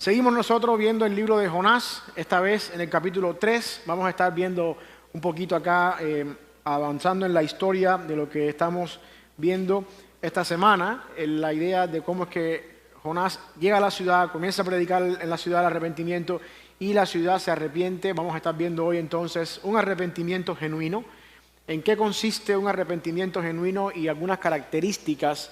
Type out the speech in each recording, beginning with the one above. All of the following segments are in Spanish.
Seguimos nosotros viendo el libro de Jonás, esta vez en el capítulo 3. Vamos a estar viendo un poquito acá, avanzando en la historia de lo que estamos viendo esta semana, en la idea de cómo es que Jonás llega a la ciudad, comienza a predicar en la ciudad el arrepentimiento y la ciudad se arrepiente. Vamos a estar viendo hoy entonces un arrepentimiento genuino. ¿En qué consiste un arrepentimiento genuino y algunas características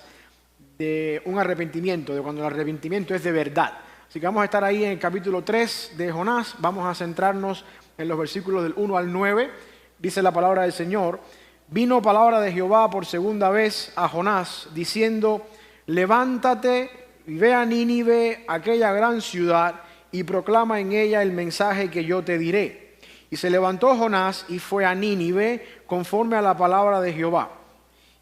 de un arrepentimiento, de cuando el arrepentimiento es de verdad? Así que vamos a estar ahí en el capítulo 3 de Jonás. Vamos a centrarnos en los versículos del 1 al 9. Dice la palabra del Señor: vino palabra de Jehová por segunda vez a Jonás, diciendo: levántate y ve a Nínive, aquella gran ciudad, y proclama en ella el mensaje que yo te diré. Y se levantó Jonás y fue a Nínive conforme a la palabra de Jehová.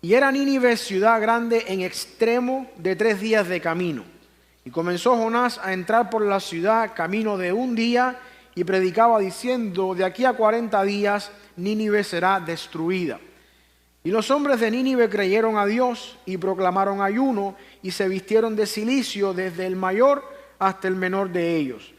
Y era Nínive ciudad grande en extremo de 3 días de camino. Y comenzó Jonás a entrar por la ciudad camino de 1 día y predicaba diciendo: de aquí a 40 días Nínive será destruida. Y los hombres de Nínive creyeron a Dios y proclamaron ayuno y se vistieron de cilicio desde el mayor hasta el menor de ellos.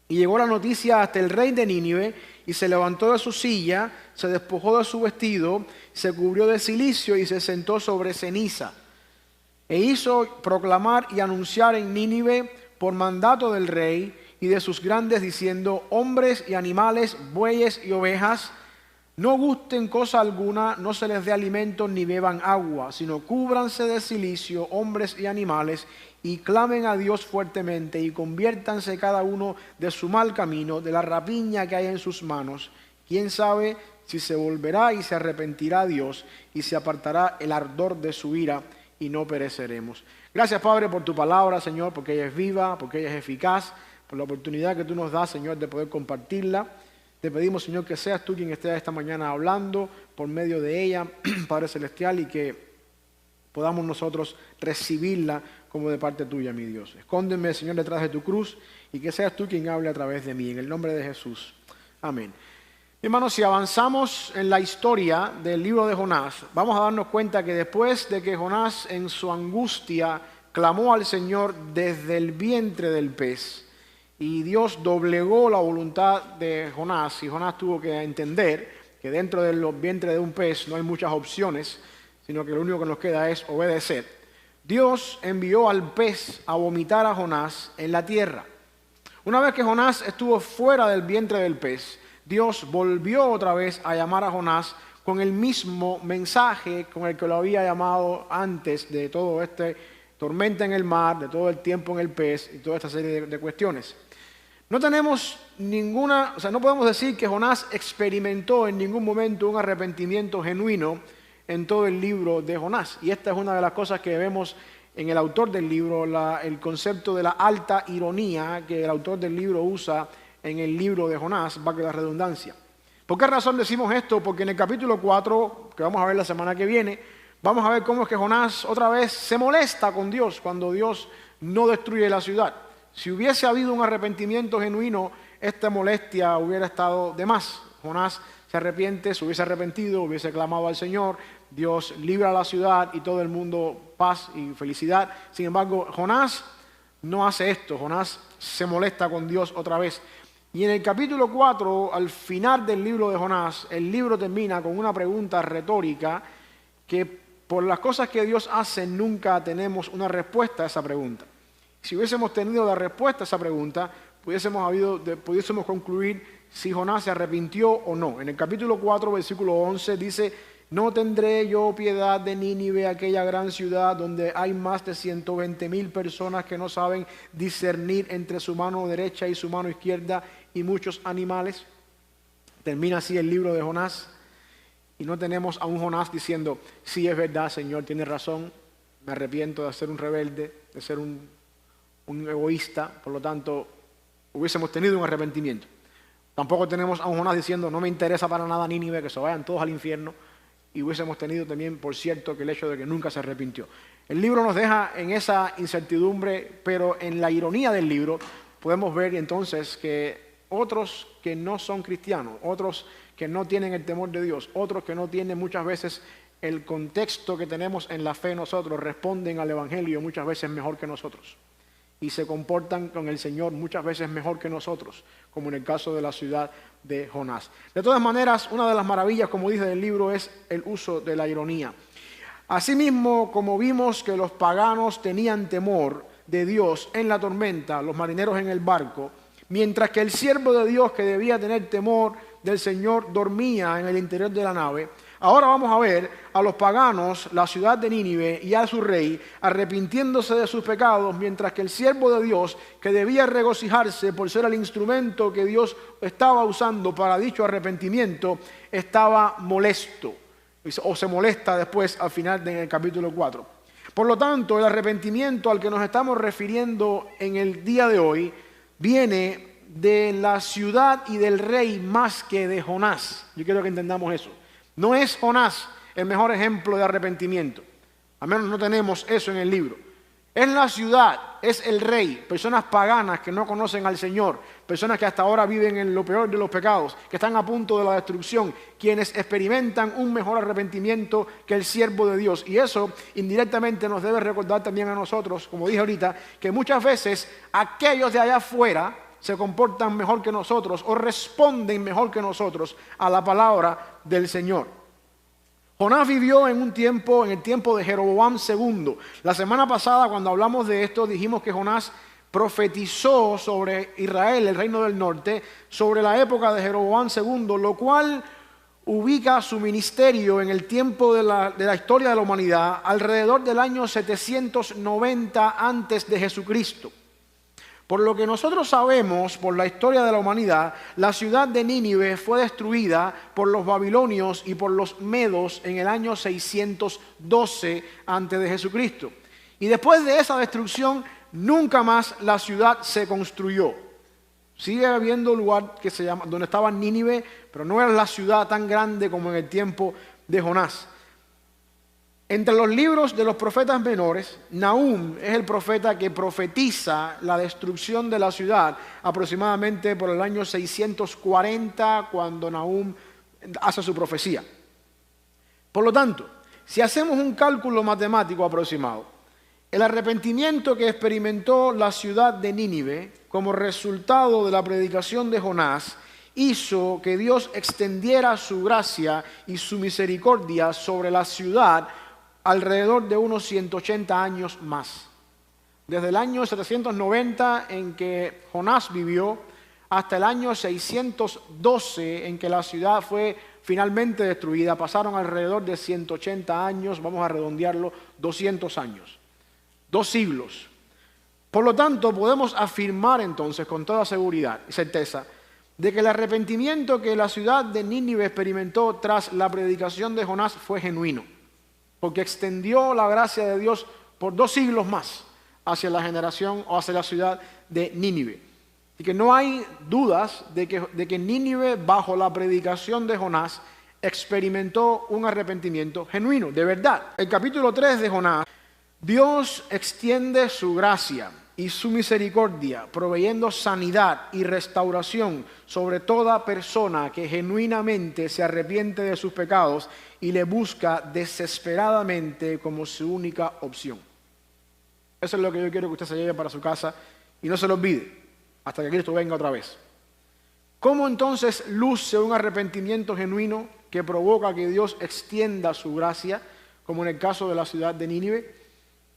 Y llegó la noticia hasta el rey de Nínive y se levantó de su silla, se despojó de su vestido, se cubrió de cilicio y se sentó sobre ceniza. E hizo proclamar y anunciar en Nínive por mandato del rey y de sus grandes, diciendo: hombres y animales, bueyes y ovejas, no gusten cosa alguna, no se les dé alimento ni beban agua, sino cúbranse de cilicio, hombres y animales, y clamen a Dios fuertemente, y conviértanse cada uno de su mal camino, de la rapiña que hay en sus manos. ¿Quién sabe si se volverá y se arrepentirá Dios, y se apartará el ardor de su ira, y no pereceremos? Gracias, Padre, por tu palabra, Señor, porque ella es viva, porque ella es eficaz, por la oportunidad que tú nos das, Señor, de poder compartirla. Te pedimos, Señor, que seas tú quien esté esta mañana hablando por medio de ella, Padre Celestial, y que podamos nosotros recibirla como de parte tuya, mi Dios. Escóndeme, Señor, detrás de tu cruz, y que seas tú quien hable a través de mí, en el nombre de Jesús. Amén. Hermanos, si avanzamos en la historia del libro de Jonás, vamos a darnos cuenta que después de que Jonás en su angustia clamó al Señor desde el vientre del pez, y Dios doblegó la voluntad de Jonás, y Jonás tuvo que entender que dentro del vientre de un pez no hay muchas opciones, sino que lo único que nos queda es obedecer. Dios envió al pez a vomitar a Jonás en la tierra. Una vez que Jonás estuvo fuera del vientre del pez, Dios volvió otra vez a llamar a Jonás con el mismo mensaje con el que lo había llamado antes de todo este tormenta en el mar, de todo el tiempo en el pez y toda esta serie de cuestiones. No tenemos ninguna, no podemos decir que Jonás experimentó en ningún momento un arrepentimiento genuino en todo el libro de Jonás. Y esta es una de las cosas que vemos en el autor del libro, el concepto de la alta ironía que el autor del libro usa en el libro de Jonás, valga la redundancia. ¿Por qué razón decimos esto? Porque en el capítulo 4, que vamos a ver la semana que viene, vamos a ver cómo es que Jonás otra vez se molesta con Dios cuando Dios no destruye la ciudad. Si hubiese habido un arrepentimiento genuino, esta molestia hubiera estado de más. Jonás se arrepiente, se hubiese arrepentido, hubiese clamado al Señor, Dios libra a la ciudad y todo el mundo paz y felicidad. Sin embargo, Jonás no hace esto. Jonás se molesta con Dios otra vez. Y en el capítulo 4, al final del libro de Jonás, el libro termina con una pregunta retórica que por las cosas que Dios hace nunca tenemos una respuesta a esa pregunta. Si hubiésemos tenido la respuesta a esa pregunta, pudiésemos concluir si Jonás se arrepintió o no. En el capítulo 4, versículo 11 dice: no tendré yo piedad de Nínive, aquella gran ciudad donde hay más de 120,000 personas que no saben discernir entre su mano derecha y su mano izquierda, y muchos animales. Termina así el libro de Jonás, y no tenemos a un Jonás diciendo: sí, es verdad, Señor, tiene razón, me arrepiento de ser un rebelde, de ser un egoísta, por lo tanto hubiésemos tenido un arrepentimiento. Tampoco tenemos a un Jonás diciendo: no me interesa para nada Nínive, que se vayan todos al infierno, y hubiésemos tenido también, por cierto, que el hecho de que nunca se arrepintió. El libro nos deja en esa incertidumbre, pero en la ironía del libro podemos ver entonces que otros que no son cristianos, otros que no tienen el temor de Dios, otros que no tienen muchas veces el contexto que tenemos en la fe nosotros, responden al Evangelio muchas veces mejor que nosotros. y se comportan con el Señor muchas veces mejor que nosotros, como en el caso de la ciudad de Jonás. De todas maneras, una de las maravillas, como dice el libro, es el uso de la ironía. Asimismo, como vimos que los paganos tenían temor de Dios en la tormenta, los marineros en el barco, mientras que el siervo de Dios, que debía tener temor del Señor, dormía en el interior de la nave, ahora vamos a ver a los paganos, la ciudad de Nínive y a su rey, arrepintiéndose de sus pecados, mientras que el siervo de Dios, que debía regocijarse por ser el instrumento que Dios estaba usando para dicho arrepentimiento, estaba molesto, o se molesta después al final del capítulo 4. Por lo tanto, el arrepentimiento al que nos estamos refiriendo en el día de hoy viene de la ciudad y del rey más que de Jonás. Yo quiero que entendamos eso. No es Jonás el mejor ejemplo de arrepentimiento. Al menos no tenemos eso en el libro. Es la ciudad, es el rey, personas paganas que no conocen al Señor, personas que hasta ahora viven en lo peor de los pecados, que están a punto de la destrucción, quienes experimentan un mejor arrepentimiento que el siervo de Dios. Y eso indirectamente nos debe recordar también a nosotros, como dije ahorita, que muchas veces aquellos de allá afuera se comportan mejor que nosotros o responden mejor que nosotros a la palabra del Señor. Jonás vivió en el tiempo de Jeroboam II. La semana pasada, cuando hablamos de esto, dijimos que Jonás profetizó sobre Israel, el reino del norte, sobre la época de Jeroboam II, lo cual ubica su ministerio en el tiempo de la historia de la humanidad alrededor del año 790 antes de Jesucristo. Por lo que nosotros sabemos, por la historia de la humanidad, la ciudad de Nínive fue destruida por los babilonios y por los medos en el año 612 antes de Jesucristo. Y después de esa destrucción, nunca más la ciudad se construyó. Sigue habiendo un lugar que se llama, donde estaba Nínive, pero no era la ciudad tan grande como en el tiempo de Jonás. Entre los libros de los profetas menores, Nahum es el profeta que profetiza la destrucción de la ciudad aproximadamente por el año 640, cuando Nahum hace su profecía. Por lo tanto, si hacemos un cálculo matemático aproximado, el arrepentimiento que experimentó la ciudad de Nínive como resultado de la predicación de Jonás hizo que Dios extendiera su gracia y su misericordia sobre la ciudad alrededor de unos 180 años más. Desde el año 790 en que Jonás vivió hasta el año 612 en que la ciudad fue finalmente destruida, pasaron alrededor de 180 años, vamos a redondearlo, 200 años, 2 siglos. Por lo tanto, podemos afirmar entonces con toda seguridad y certeza de que el arrepentimiento que la ciudad de Nínive experimentó tras la predicación de Jonás fue genuino, porque extendió la gracia de Dios por 2 siglos más hacia la generación o hacia la ciudad de Nínive. Y que no hay dudas de que Nínive, bajo la predicación de Jonás, experimentó un arrepentimiento genuino, de verdad. El capítulo 3 de Jonás, Dios extiende su gracia y su misericordia, proveyendo sanidad y restauración sobre toda persona que genuinamente se arrepiente de sus pecados y le busca desesperadamente como su única opción. Eso es lo que yo quiero que usted se lleve para su casa y no se lo olvide hasta que Cristo venga otra vez. ¿Cómo entonces luce un arrepentimiento genuino que provoca que Dios extienda su gracia, como en el caso de la ciudad de Nínive?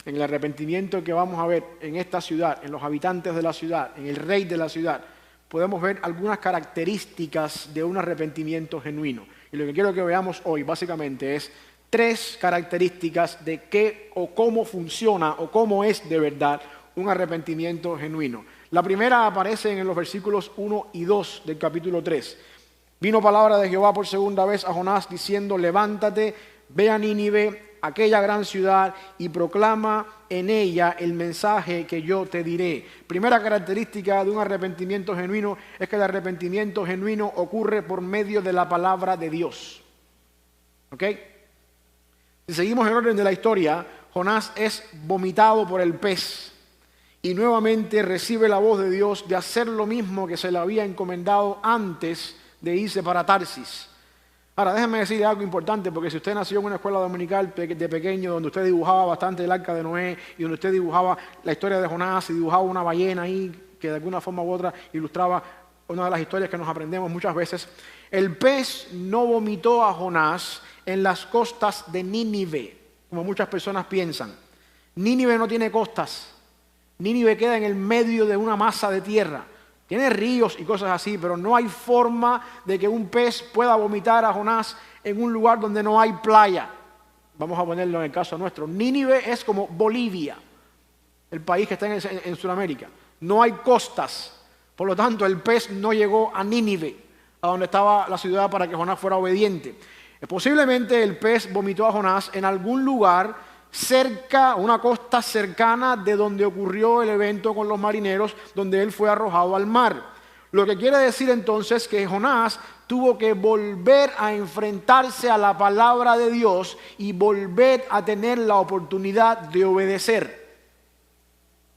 En el arrepentimiento que vamos a ver en esta ciudad, en los habitantes de la ciudad, en el rey de la ciudad, podemos ver algunas características de un arrepentimiento genuino. Y lo que quiero que veamos hoy básicamente es 3 características de qué o cómo funciona o cómo es de verdad un arrepentimiento genuino. La primera aparece en los versículos 1 y 2 del capítulo 3. Vino palabra de Jehová por segunda vez a Jonás diciendo: levántate, ve a Nínive, aquella gran ciudad, y proclama en ella el mensaje que yo te diré. Primera característica de un arrepentimiento genuino es que el arrepentimiento genuino ocurre por medio de la palabra de Dios. ¿Ok? Si seguimos el orden de la historia, Jonás es vomitado por el pez y nuevamente recibe la voz de Dios de hacer lo mismo que se le había encomendado antes de irse para Tarsis. Ahora, déjenme decirle algo importante, porque si usted nació en una escuela dominical de pequeño, donde usted dibujaba bastante el arca de Noé, y donde usted dibujaba la historia de Jonás, y dibujaba una ballena ahí, que de alguna forma u otra ilustraba una de las historias que nos aprendemos muchas veces, el pez no vomitó a Jonás en las costas de Nínive, como muchas personas piensan. Nínive no tiene costas. Nínive queda en el medio de una masa de tierra. Tiene ríos y cosas así, pero no hay forma de que un pez pueda vomitar a Jonás en un lugar donde no hay playa. Vamos a ponerlo en el caso nuestro. Nínive es como Bolivia, el país que está en Sudamérica. No hay costas. Por lo tanto, el pez no llegó a Nínive, a donde estaba la ciudad, para que Jonás fuera obediente. Posiblemente el pez vomitó a Jonás en algún lugar cerca, una costa cercana de donde ocurrió el evento con los marineros, donde él fue arrojado al mar. Lo que quiere decir entonces que Jonás tuvo que volver a enfrentarse a la palabra de Dios y volver a tener la oportunidad de obedecer.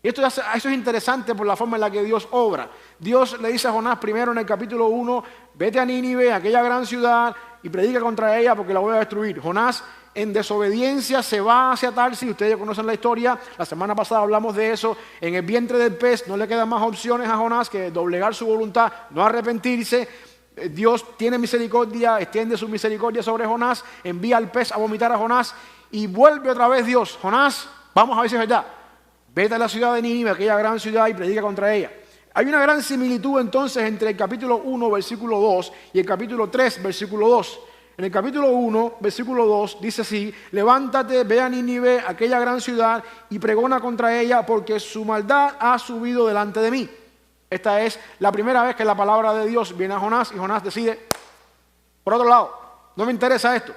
Y eso es interesante por la forma en la que Dios obra. Dios le dice a Jonás primero en el capítulo 1, vete a Nínive, aquella gran ciudad, y predica contra ella porque la voy a destruir. Jonás, en desobediencia, se va hacia Tarsis. Ustedes ya conocen la historia. La semana pasada hablamos de eso. En el vientre del pez no le quedan más opciones a Jonás que doblegar su voluntad, no arrepentirse. Dios tiene misericordia, extiende su misericordia sobre Jonás, envía al pez a vomitar a Jonás y vuelve otra vez Dios. Jonás, vamos a ver si es verdad. Vete a la ciudad de Nínive, aquella gran ciudad, y predica contra ella. Hay una gran similitud entonces entre el capítulo 1, versículo 2 y el capítulo 3, versículo 2. En el capítulo 1, versículo 2, dice así: levántate, ve a Nínive, aquella gran ciudad, y pregona contra ella, porque su maldad ha subido delante de mí. Esta es la primera vez que la palabra de Dios viene a Jonás, y Jonás decide, por otro lado, no me interesa esto.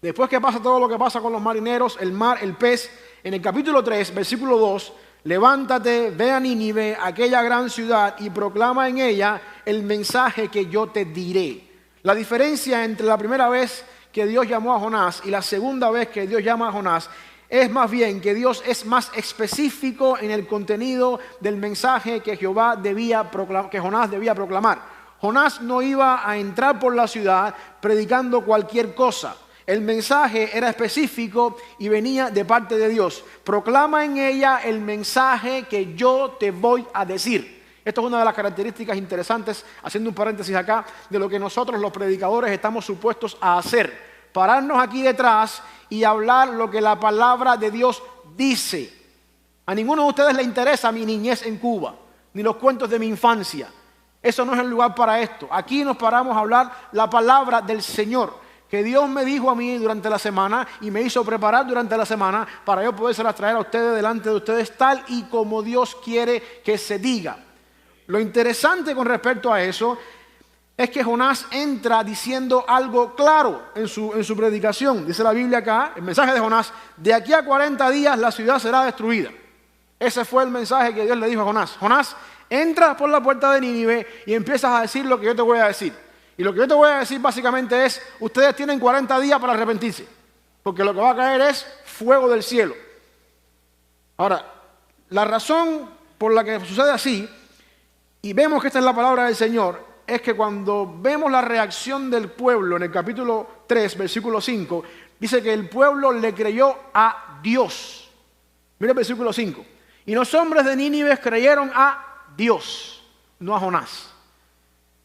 Después que pasa todo lo que pasa con los marineros, el mar, el pez, en el capítulo 3, versículo 2, levántate, ve a Nínive, aquella gran ciudad, y proclama en ella el mensaje que yo te diré. La diferencia entre la primera vez que Dios llamó a Jonás y la segunda vez que Dios llama a Jonás es más bien que Dios es más específico en el contenido del mensaje que Jonás debía proclamar. Jonás no iba a entrar por la ciudad predicando cualquier cosa. El mensaje era específico y venía de parte de Dios. Proclama en ella el mensaje que yo te voy a decir. Esto es una de las características interesantes, haciendo un paréntesis acá, de lo que nosotros los predicadores estamos supuestos a hacer. Pararnos aquí detrás y hablar lo que la palabra de Dios dice. A ninguno de ustedes le interesa mi niñez en Cuba, ni los cuentos de mi infancia. Eso no es el lugar para esto. Aquí nos paramos a hablar la palabra del Señor, que Dios me dijo a mí durante la semana y me hizo preparar durante la semana para yo podérselas traer a ustedes delante de ustedes tal y como Dios quiere que se diga. Lo interesante con respecto a eso es que Jonás entra diciendo algo claro en su predicación. Dice la Biblia acá, el mensaje de Jonás: de aquí a 40 días la ciudad será destruida. Ese fue el mensaje que Dios le dijo a Jonás. Jonás, entra por la puerta de Nínive y empiezas a decir lo que yo te voy a decir. Y lo que yo te voy a decir básicamente es, ustedes tienen 40 días para arrepentirse, porque lo que va a caer es fuego del cielo. Ahora, la razón por la que sucede así, y vemos que esta es la palabra del Señor, es que cuando vemos la reacción del pueblo en el capítulo 3, versículo 5, dice que el pueblo le creyó a Dios. Mira el versículo 5. Y los hombres de Nínive creyeron a Dios, no a Jonás.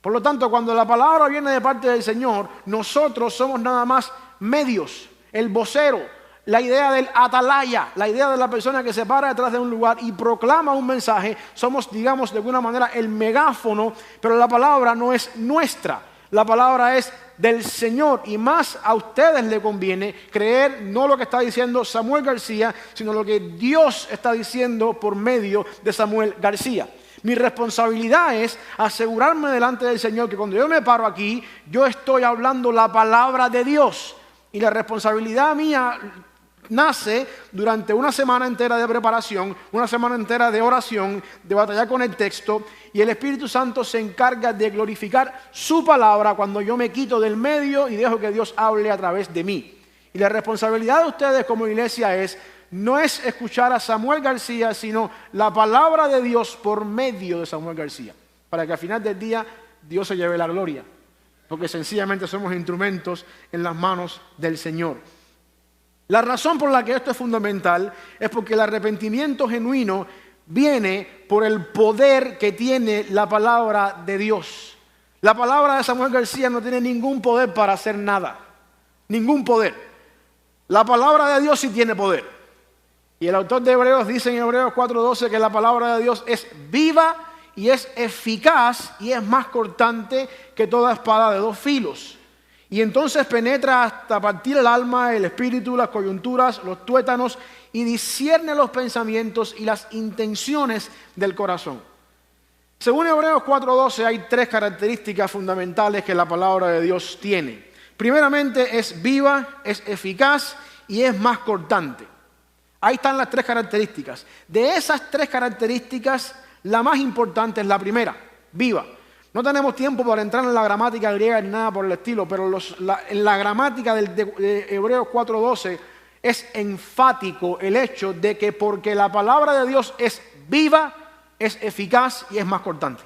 Por lo tanto, cuando la palabra viene de parte del Señor, nosotros somos nada más medios, el vocero, la idea del atalaya, la idea de la persona que se para detrás de un lugar y proclama un mensaje. Somos, digamos, de alguna manera el megáfono, pero la palabra no es nuestra. La palabra es del Señor, y más a ustedes le conviene creer no lo que está diciendo Samuel García, sino lo que Dios está diciendo por medio de Samuel García. Mi responsabilidad es asegurarme delante del Señor que cuando yo me paro aquí, yo estoy hablando la palabra de Dios. Y la responsabilidad mía nace durante una semana entera de preparación, una semana entera de oración, de batallar con el texto, y el Espíritu Santo se encarga de glorificar su palabra cuando yo me quito del medio y dejo que Dios hable a través de mí. Y la responsabilidad de ustedes como iglesia no es escuchar a Samuel García, sino la palabra de Dios por medio de Samuel García, para que al final del día Dios se lleve la gloria. porque sencillamente somos instrumentos en las manos del Señor. La razón por la que esto es fundamental es porque el arrepentimiento genuino viene por el poder que tiene la palabra de Dios. La palabra de Samuel García no tiene ningún poder para hacer nada, ningún poder. La palabra de Dios sí tiene poder. Y el autor de Hebreos dice en Hebreos 4:12 que la palabra de Dios es viva y es eficaz y es más cortante que toda espada de dos filos. Y entonces penetra hasta partir el alma, el espíritu, las coyunturas, los tuétanos y discierne los pensamientos y las intenciones del corazón. Según Hebreos 4:12 hay tres características fundamentales que la palabra de Dios tiene. Primeramente es viva, es eficaz y es más cortante. Ahí están las tres características. De esas tres características, la más importante es la primera, viva. No tenemos tiempo para entrar en la gramática griega ni nada por el estilo, pero en la gramática de Hebreos 4:12 es enfático el hecho de que porque la palabra de Dios es viva, es eficaz y es más cortante.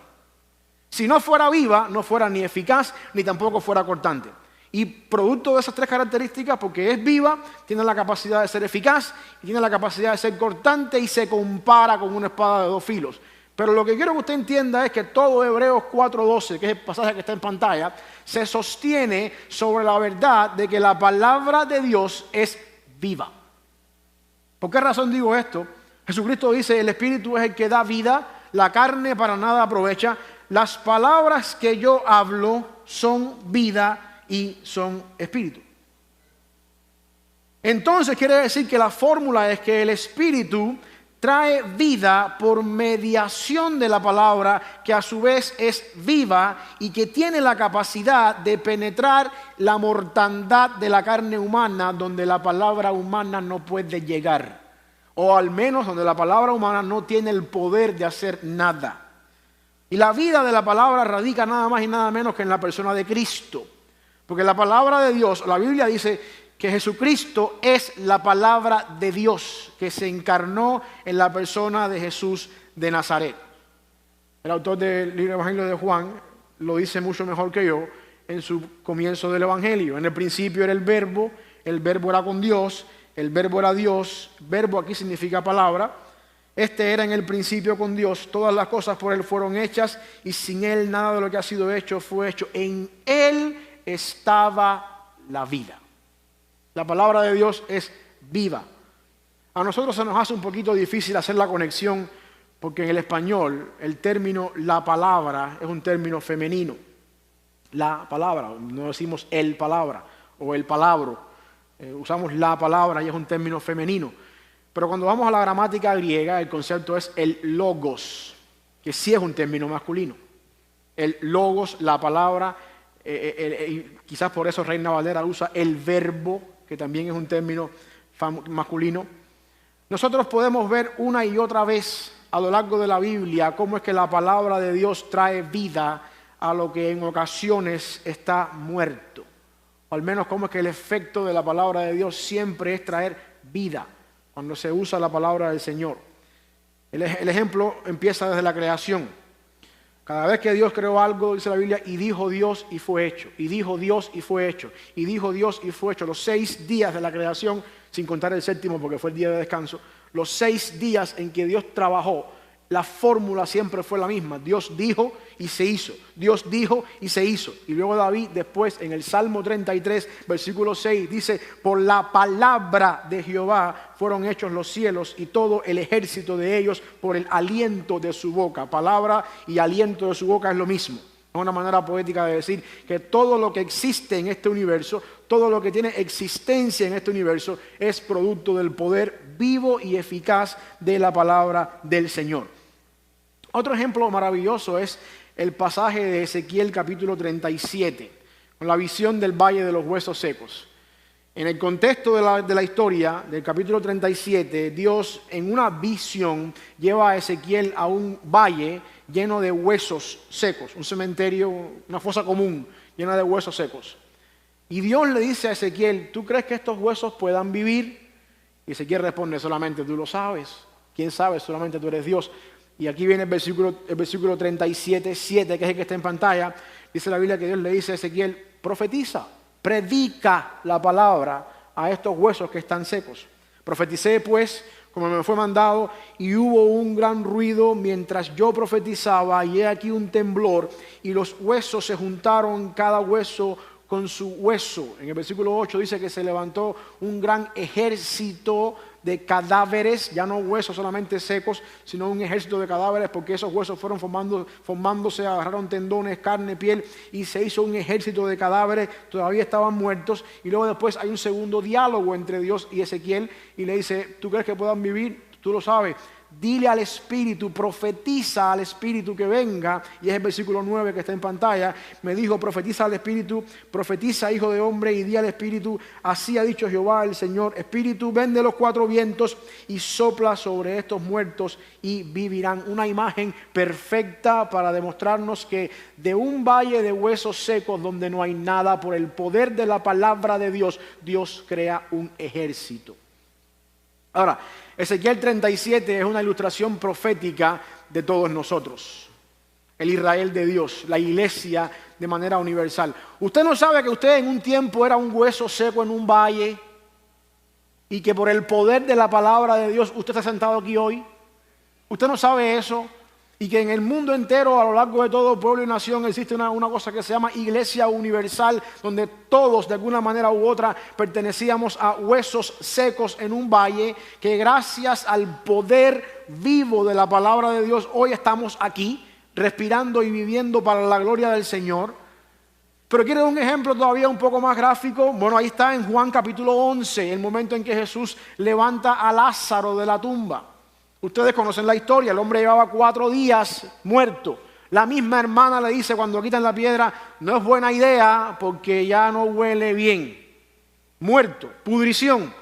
Si no fuera viva, no fuera ni eficaz ni tampoco fuera cortante. Y producto de esas tres características, porque es viva, tiene la capacidad de ser eficaz, y tiene la capacidad de ser cortante y se compara con una espada de dos filos. Pero lo que quiero que usted entienda es que todo Hebreos 4:12, que es el pasaje que está en pantalla, se sostiene sobre la verdad de que la palabra de Dios es viva. ¿Por qué razón digo esto? Jesucristo dice, el Espíritu es el que da vida, la carne para nada aprovecha. Las palabras que yo hablo son vida y son espíritu. Entonces quiere decir que la fórmula es que el Espíritu trae vida por mediación de la palabra, que a su vez es viva y que tiene la capacidad de penetrar la mortandad de la carne humana donde la palabra humana no puede llegar, o al menos donde la palabra humana no tiene el poder de hacer nada. Y la vida de la palabra radica nada más y nada menos que en la persona de Cristo, porque la palabra de Dios, la Biblia dice que Jesucristo es la palabra de Dios que se encarnó en la persona de Jesús de Nazaret. El autor del libro Evangelio de Juan lo dice mucho mejor que yo en su comienzo del Evangelio. En el principio era el verbo era con Dios, el verbo era Dios, verbo aquí significa palabra. Este era en el principio con Dios, todas las cosas por Él fueron hechas y sin Él nada de lo que ha sido hecho fue hecho. En Él estaba la vida. La palabra de Dios es viva. A nosotros se nos hace un poquito difícil hacer la conexión porque en el español el término la palabra es un término femenino. La palabra, no decimos el palabra o el palabro. Usamos la palabra y es un término femenino. Pero cuando vamos a la gramática griega el concepto es el logos, que sí es un término masculino. El logos, la palabra, quizás por eso Reina Valera usa el verbo, que también es un término masculino. Nosotros podemos ver una y otra vez a lo largo de la Biblia cómo es que la palabra de Dios trae vida a lo que en ocasiones está muerto. O al menos cómo es que el efecto de la palabra de Dios siempre es traer vida cuando se usa la palabra del Señor. El ejemplo empieza desde la creación. Cada vez que Dios creó algo, dice la Biblia, y dijo Dios y fue hecho, y dijo Dios y fue hecho, y dijo Dios y fue hecho. Los 6 días de la creación, sin contar el séptimo porque fue el día de descanso, los 6 días en que Dios trabajó, la fórmula siempre fue la misma. Dios dijo y se hizo. Dios dijo y se hizo. Y luego David después en el Salmo 33, versículo 6, dice, por la palabra de Jehová fueron hechos los cielos y todo el ejército de ellos por el aliento de su boca. Palabra y aliento de su boca es lo mismo. Es una manera poética de decir que todo lo que existe en este universo, todo lo que tiene existencia en este universo es producto del poder vivo y eficaz de la palabra del Señor. Otro ejemplo maravilloso es el pasaje de Ezequiel capítulo 37, con la visión del valle de los huesos secos. En el contexto de la historia del capítulo 37, Dios en una visión lleva a Ezequiel a un valle lleno de huesos secos, un cementerio, una fosa común llena de huesos secos. Y Dios le dice a Ezequiel, ¿tú crees que estos huesos puedan vivir? Y Ezequiel responde, solamente tú lo sabes. ¿Quién sabe? Solamente tú eres Dios. Y aquí viene el versículo 37:7, que es el que está en pantalla. dice la Biblia que Dios le dice a Ezequiel, profetiza, predica la palabra a estos huesos que están secos. Profeticé pues, como me fue mandado, y hubo un gran ruido mientras yo profetizaba, y he aquí un temblor, y los huesos se juntaron, cada hueso con su hueso. En el versículo 8 dice que se levantó un gran ejército de cadáveres, ya no huesos solamente secos, sino un ejército de cadáveres, porque esos huesos fueron formándose, agarraron tendones, carne, piel, y se hizo un ejército de cadáveres, todavía estaban muertos, y luego después hay un segundo diálogo entre Dios y Ezequiel, y le dice, ¿tú crees que puedan vivir? Tú lo sabes. Dile al Espíritu, profetiza al Espíritu que venga, y es el versículo 9 que está en pantalla. Me dijo, profetiza al Espíritu, profetiza, hijo de hombre, y di al Espíritu, así ha dicho Jehová el Señor, Espíritu, ven de los cuatro vientos y sopla sobre estos muertos y vivirán. Una imagen perfecta para demostrarnos que de un valle de huesos secos donde no hay nada, por el poder de la palabra de Dios, Dios crea un ejército. Ahora, Ezequiel 37 es una ilustración profética de todos nosotros, el Israel de Dios, la iglesia de manera universal. Usted no sabe que usted en un tiempo era un hueso seco en un valle y que por el poder de la palabra de Dios usted está sentado aquí hoy. Usted no sabe eso. Y que en el mundo entero, a lo largo de todo pueblo y nación, existe una cosa que se llama Iglesia Universal, donde todos de alguna manera u otra pertenecíamos a huesos secos en un valle, que gracias al poder vivo de la palabra de Dios, hoy estamos aquí, respirando y viviendo para la gloria del Señor. Pero ¿quiere un ejemplo todavía un poco más gráfico? Bueno, ahí está en Juan capítulo 11, el momento en que Jesús levanta a Lázaro de la tumba. Ustedes conocen la historia, el hombre llevaba 4 días muerto. La misma hermana le dice cuando quitan la piedra, no es buena idea porque ya no huele bien. Muerto, pudrición.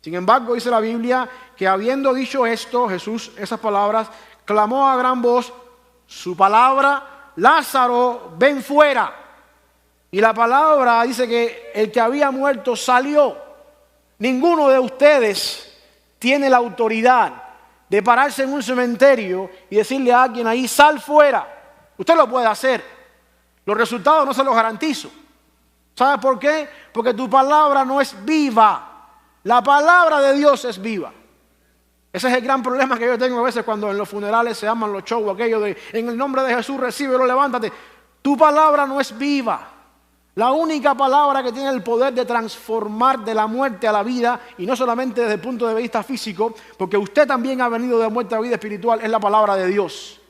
Sin embargo, dice la Biblia que habiendo dicho esto, Jesús, esas palabras, clamó a gran voz su palabra, Lázaro, ven fuera. Y la palabra dice que el que había muerto salió. Ninguno de ustedes tiene la autoridad de pararse en un cementerio y decirle a alguien ahí, sal fuera. Usted lo puede hacer. Los resultados no se los garantizo. ¿Sabe por qué? Porque tu palabra no es viva. La palabra de Dios es viva. Ese es el gran problema que yo tengo a veces cuando en los funerales se aman los shows, aquello de, en el nombre de Jesús recíbelo, levántate. Tu palabra no es viva. La única palabra que tiene el poder de transformar de la muerte a la vida, y no solamente desde el punto de vista físico, porque usted también ha venido de muerte a vida espiritual, es la palabra de Dios.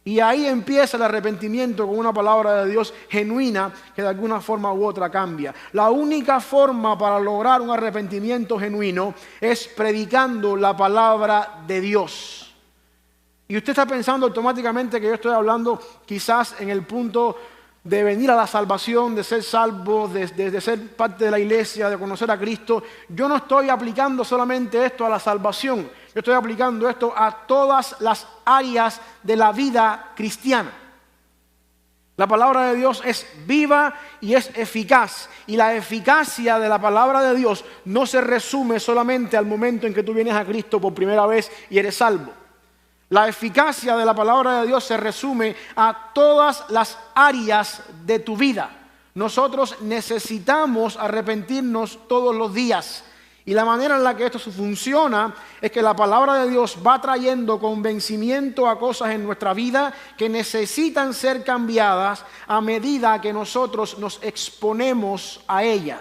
Y ahí empieza el arrepentimiento con una palabra de Dios genuina que de alguna forma u otra cambia. La única forma para lograr un arrepentimiento genuino es predicando la palabra de Dios. Y usted está pensando automáticamente que yo estoy hablando quizás en el punto de venir a la salvación, de ser salvo, de ser parte de la iglesia, de conocer a Cristo. Yo no estoy aplicando solamente esto a la salvación, yo estoy aplicando esto a todas las áreas de la vida cristiana. La palabra de Dios es viva y es eficaz, y la eficacia de la palabra de Dios no se resume solamente al momento en que tú vienes a Cristo por primera vez y eres salvo. La eficacia de la palabra de Dios se resume a todas las áreas de tu vida. Nosotros necesitamos arrepentirnos todos los días. Y la manera en la que esto funciona es que la palabra de Dios va trayendo convencimiento a cosas en nuestra vida que necesitan ser cambiadas a medida que nosotros nos exponemos a ella.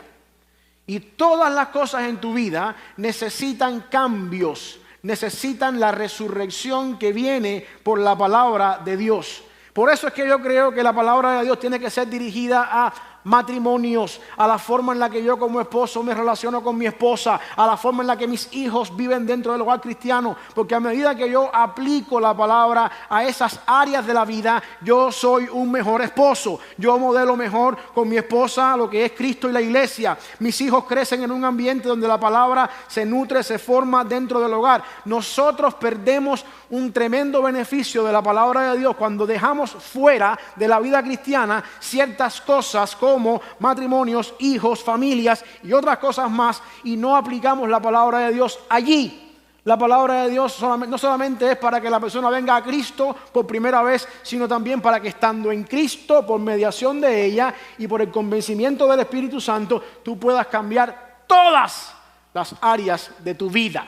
Y todas las cosas en tu vida necesitan cambios. Necesitan la resurrección que viene por la palabra de Dios. Por eso es que yo creo que la palabra de Dios tiene que ser dirigida a matrimonios, a la forma en la que yo como esposo me relaciono con mi esposa, a la forma en la que mis hijos viven dentro del hogar cristiano, porque a medida que yo aplico la palabra a esas áreas de la vida, yo soy un mejor esposo, yo modelo mejor con mi esposa lo que es Cristo y la iglesia. Mis hijos crecen en un ambiente donde la palabra se nutre, se forma dentro del hogar. Nosotros perdemos un tremendo beneficio de la palabra de Dios cuando dejamos fuera de la vida cristiana ciertas cosas como matrimonios, hijos, familias y otras cosas más, y no aplicamos la palabra de Dios allí. La palabra de Dios no solamente es para que la persona venga a Cristo por primera vez, sino también para que estando en Cristo, por mediación de ella y por el convencimiento del Espíritu Santo, tú puedas cambiar todas las áreas de tu vida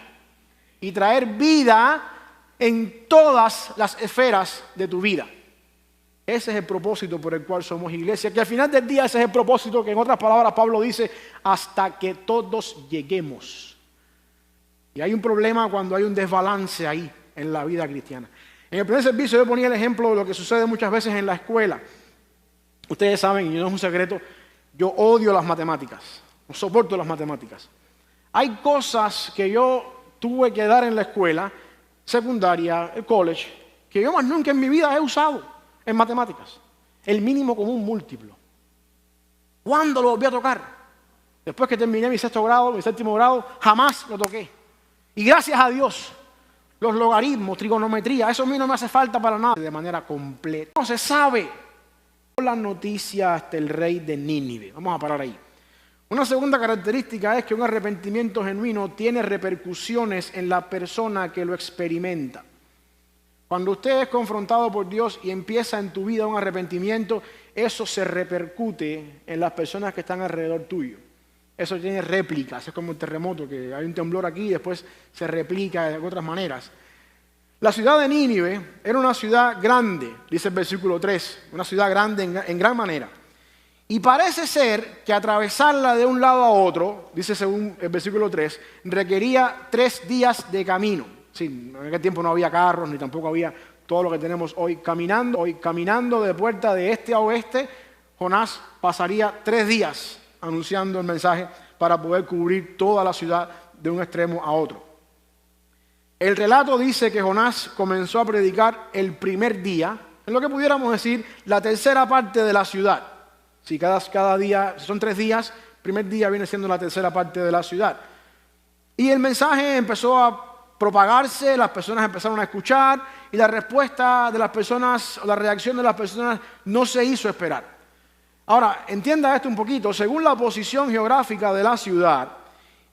y traer vida en todas las esferas de tu vida. Ese es el propósito por el cual somos iglesia, que al final del día ese es el propósito que en otras palabras Pablo dice, hasta que todos lleguemos. Y hay un problema cuando hay un desbalance ahí en la vida cristiana. En el primer servicio yo ponía el ejemplo de lo que sucede muchas veces en la escuela. Ustedes saben, y no es un secreto, yo odio las matemáticas, no soporto las matemáticas. Hay cosas que yo tuve que dar en la escuela, secundaria, el college, que yo más nunca en mi vida he usado en matemáticas. El mínimo común múltiplo. ¿Cuándo lo volví a tocar? Después que terminé mi sexto grado, mi séptimo grado, jamás lo toqué. Y gracias a Dios, los logaritmos, trigonometría, eso a mí no me hace falta para nada de manera completa. No se sabe la noticia hasta el rey de Nínive. Vamos a parar ahí. Una segunda característica es que un arrepentimiento genuino tiene repercusiones en la persona que lo experimenta. Cuando usted es confrontado por Dios y empieza en tu vida un arrepentimiento, eso se repercute en las personas que están alrededor tuyo. Eso tiene réplicas, es como un terremoto, que hay un temblor aquí y después se replica de otras maneras. La ciudad de Nínive era una ciudad grande, dice el versículo 3, una ciudad grande en gran manera. Y parece ser que atravesarla de un lado a otro, dice según el versículo 3, requería 3 días de camino. Sí, en aquel tiempo no había carros, ni tampoco había todo lo que tenemos hoy. Caminando de puerta de este a oeste, Jonás pasaría 3 días anunciando el mensaje para poder cubrir toda la ciudad de un extremo a otro. El relato dice que Jonás comenzó a predicar el primer día, en lo que pudiéramos decir la tercera parte de la ciudad. Si cada día, son 3 días, el primer día viene siendo la tercera parte de la ciudad. Y el mensaje empezó a propagarse, las personas empezaron a escuchar y la respuesta de las personas, la reacción de las personas no se hizo esperar. Ahora, entienda esto un poquito, según la posición geográfica de la ciudad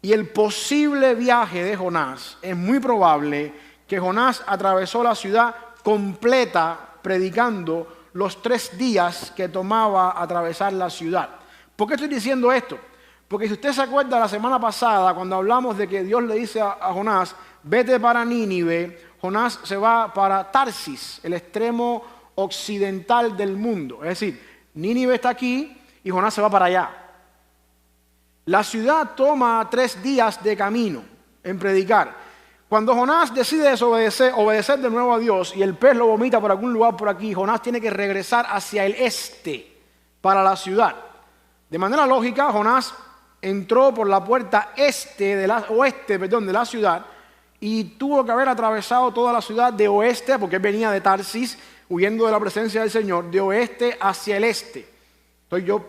y el posible viaje de Jonás, es muy probable que Jonás atravesó la ciudad completa predicando los 3 días que tomaba atravesar la ciudad. ¿Por qué estoy diciendo esto? Porque si usted se acuerda la semana pasada, cuando hablamos de que Dios le dice a Jonás, vete para Nínive, Jonás se va para Tarsis, el extremo occidental del mundo. Es decir, Nínive está aquí y Jonás se va para allá. La ciudad toma 3 días de camino en predicar. Cuando Jonás decide obedecer de nuevo a Dios y el pez lo vomita por algún lugar por aquí, Jonás tiene que regresar hacia el este para la ciudad. De manera lógica, Jonás entró por la puerta oeste de la ciudad y tuvo que haber atravesado toda la ciudad de oeste, porque él venía de Tarsis, huyendo de la presencia del Señor, de oeste hacia el este. Entonces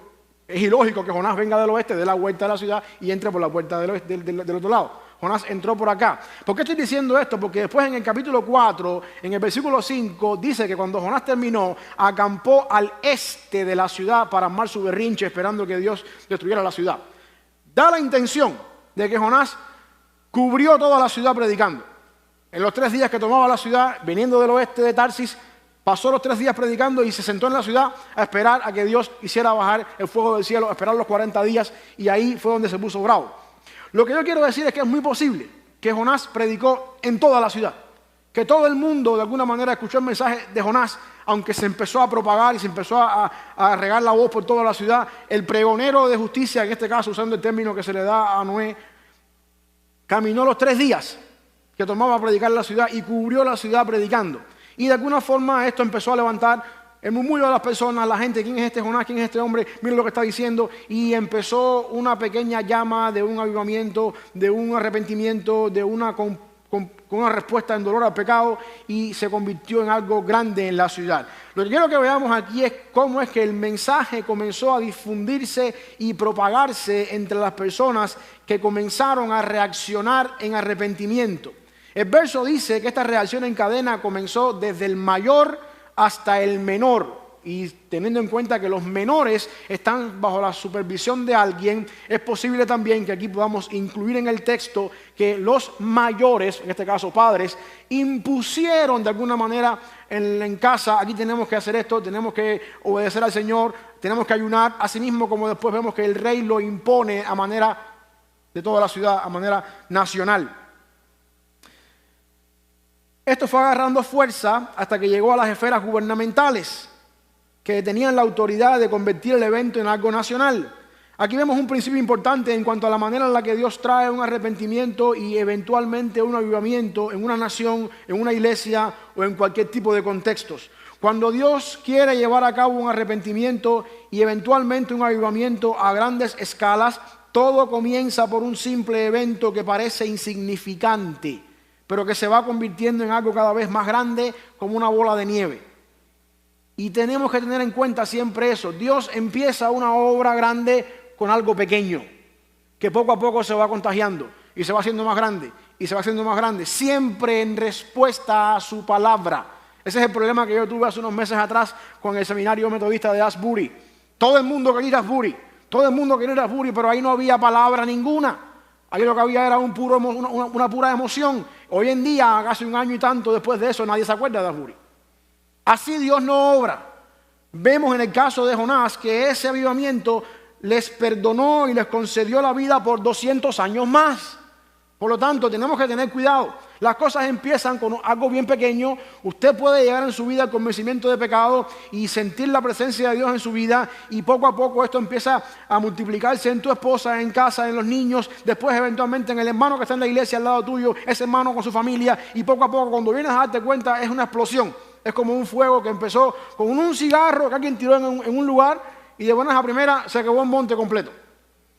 es ilógico que Jonás venga del oeste, dé la vuelta a la ciudad y entre por la puerta del otro lado. Jonás entró por acá. ¿Por qué estoy diciendo esto? Porque después en el capítulo 4, en el versículo 5, dice que cuando Jonás terminó, acampó al este de la ciudad para armar su berrinche, esperando que Dios destruyera la ciudad. Da la intención de que Jonás cubrió toda la ciudad predicando. En los 3 días que tomaba la ciudad, viniendo del oeste de Tarsis, pasó los 3 días predicando y se sentó en la ciudad a esperar a que Dios hiciera bajar el fuego del cielo, a esperar los 40 días, y ahí fue donde se puso bravo. Lo que yo quiero decir es que es muy posible que Jonás predicó en toda la ciudad, que todo el mundo de alguna manera escuchó el mensaje de Jonás, aunque se empezó a propagar y se empezó a regar la voz por toda la ciudad. El pregonero de justicia, en este caso usando el término que se le da a Noé, caminó los 3 días que tomaba predicar la ciudad y cubrió la ciudad predicando. Y de alguna forma esto empezó a levantar el murmullo de las personas, la gente, ¿quién es este Jonás? ¿Quién es este hombre? Miren lo que está diciendo. Y empezó una pequeña llama de un avivamiento, de un arrepentimiento, de una respuesta en dolor al pecado, y se convirtió en algo grande en la ciudad. Lo que quiero que veamos aquí es cómo es que el mensaje comenzó a difundirse y propagarse entre las personas que comenzaron a reaccionar en arrepentimiento. El verso dice que esta reacción en cadena comenzó desde el mayor hasta el menor. y teniendo en cuenta que los menores están bajo la supervisión de alguien, es posible también que aquí podamos incluir en el texto que los mayores, en este caso padres, impusieron de alguna manera en casa: aquí tenemos que hacer esto, tenemos que obedecer al Señor, tenemos que ayunar, así mismo como después vemos que el rey lo impone a manera de toda la ciudad, a manera nacional. Esto fue agarrando fuerza hasta que llegó a las esferas gubernamentales, que tenían la autoridad de convertir el evento en algo nacional. Aquí vemos un principio importante en cuanto a la manera en la que Dios trae un arrepentimiento y eventualmente un avivamiento en una nación, en una iglesia o en cualquier tipo de contextos. Cuando Dios quiere llevar a cabo un arrepentimiento y eventualmente un avivamiento a grandes escalas, todo comienza por un simple evento que parece insignificante, pero que se va convirtiendo en algo cada vez más grande, como una bola de nieve. Y tenemos que tener en cuenta siempre eso: Dios empieza una obra grande con algo pequeño, que poco a poco se va contagiando y se va haciendo más grande y se va haciendo más grande, siempre en respuesta a su palabra. Ese es el problema que yo tuve hace unos meses atrás con el seminario metodista de Asbury. Todo el mundo quería ir a Asbury, todo el mundo quería ir a Asbury, pero ahí no había palabra ninguna. Ahí lo que había era una pura emoción. Hoy en día, casi un año y tanto después de eso, nadie se acuerda de Asbury. Así Dios no obra. Vemos en el caso de Jonás que ese avivamiento les perdonó y les concedió la vida por 200 años más. Por lo tanto, tenemos que tener cuidado. Las cosas empiezan con algo bien pequeño. Usted puede llegar en su vida al convencimiento de pecado y sentir la presencia de Dios en su vida, y poco a poco esto empieza a multiplicarse en tu esposa, en casa, en los niños, después eventualmente en el hermano que está en la iglesia al lado tuyo, ese hermano con su familia, y poco a poco, cuando vienes a darte cuenta, es una explosión. Es como un fuego que empezó con un cigarro que alguien tiró en un lugar, y de buenas a primeras se quemó un monte completo.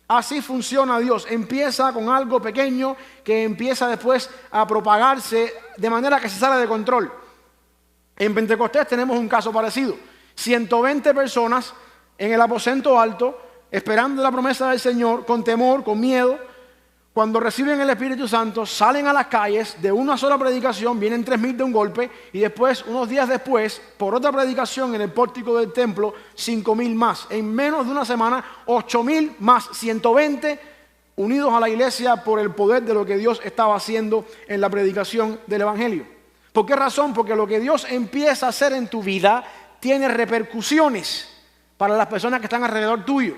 Así funciona Dios. Empieza con algo pequeño que empieza después a propagarse de manera que se sale de control. En Pentecostés tenemos un caso parecido. 120 personas en el aposento alto, esperando la promesa del Señor, con temor, con miedo. Cuando reciben el Espíritu Santo, salen a las calles de una sola predicación, vienen 3,000 de un golpe, y después, unos días después, por otra predicación en el pórtico del templo, 5,000 más. En menos de una semana, 8,000 más 120 unidos a la iglesia por el poder de lo que Dios estaba haciendo en la predicación del Evangelio. ¿Por qué razón? Porque lo que Dios empieza a hacer en tu vida tiene repercusiones para las personas que están alrededor tuyo,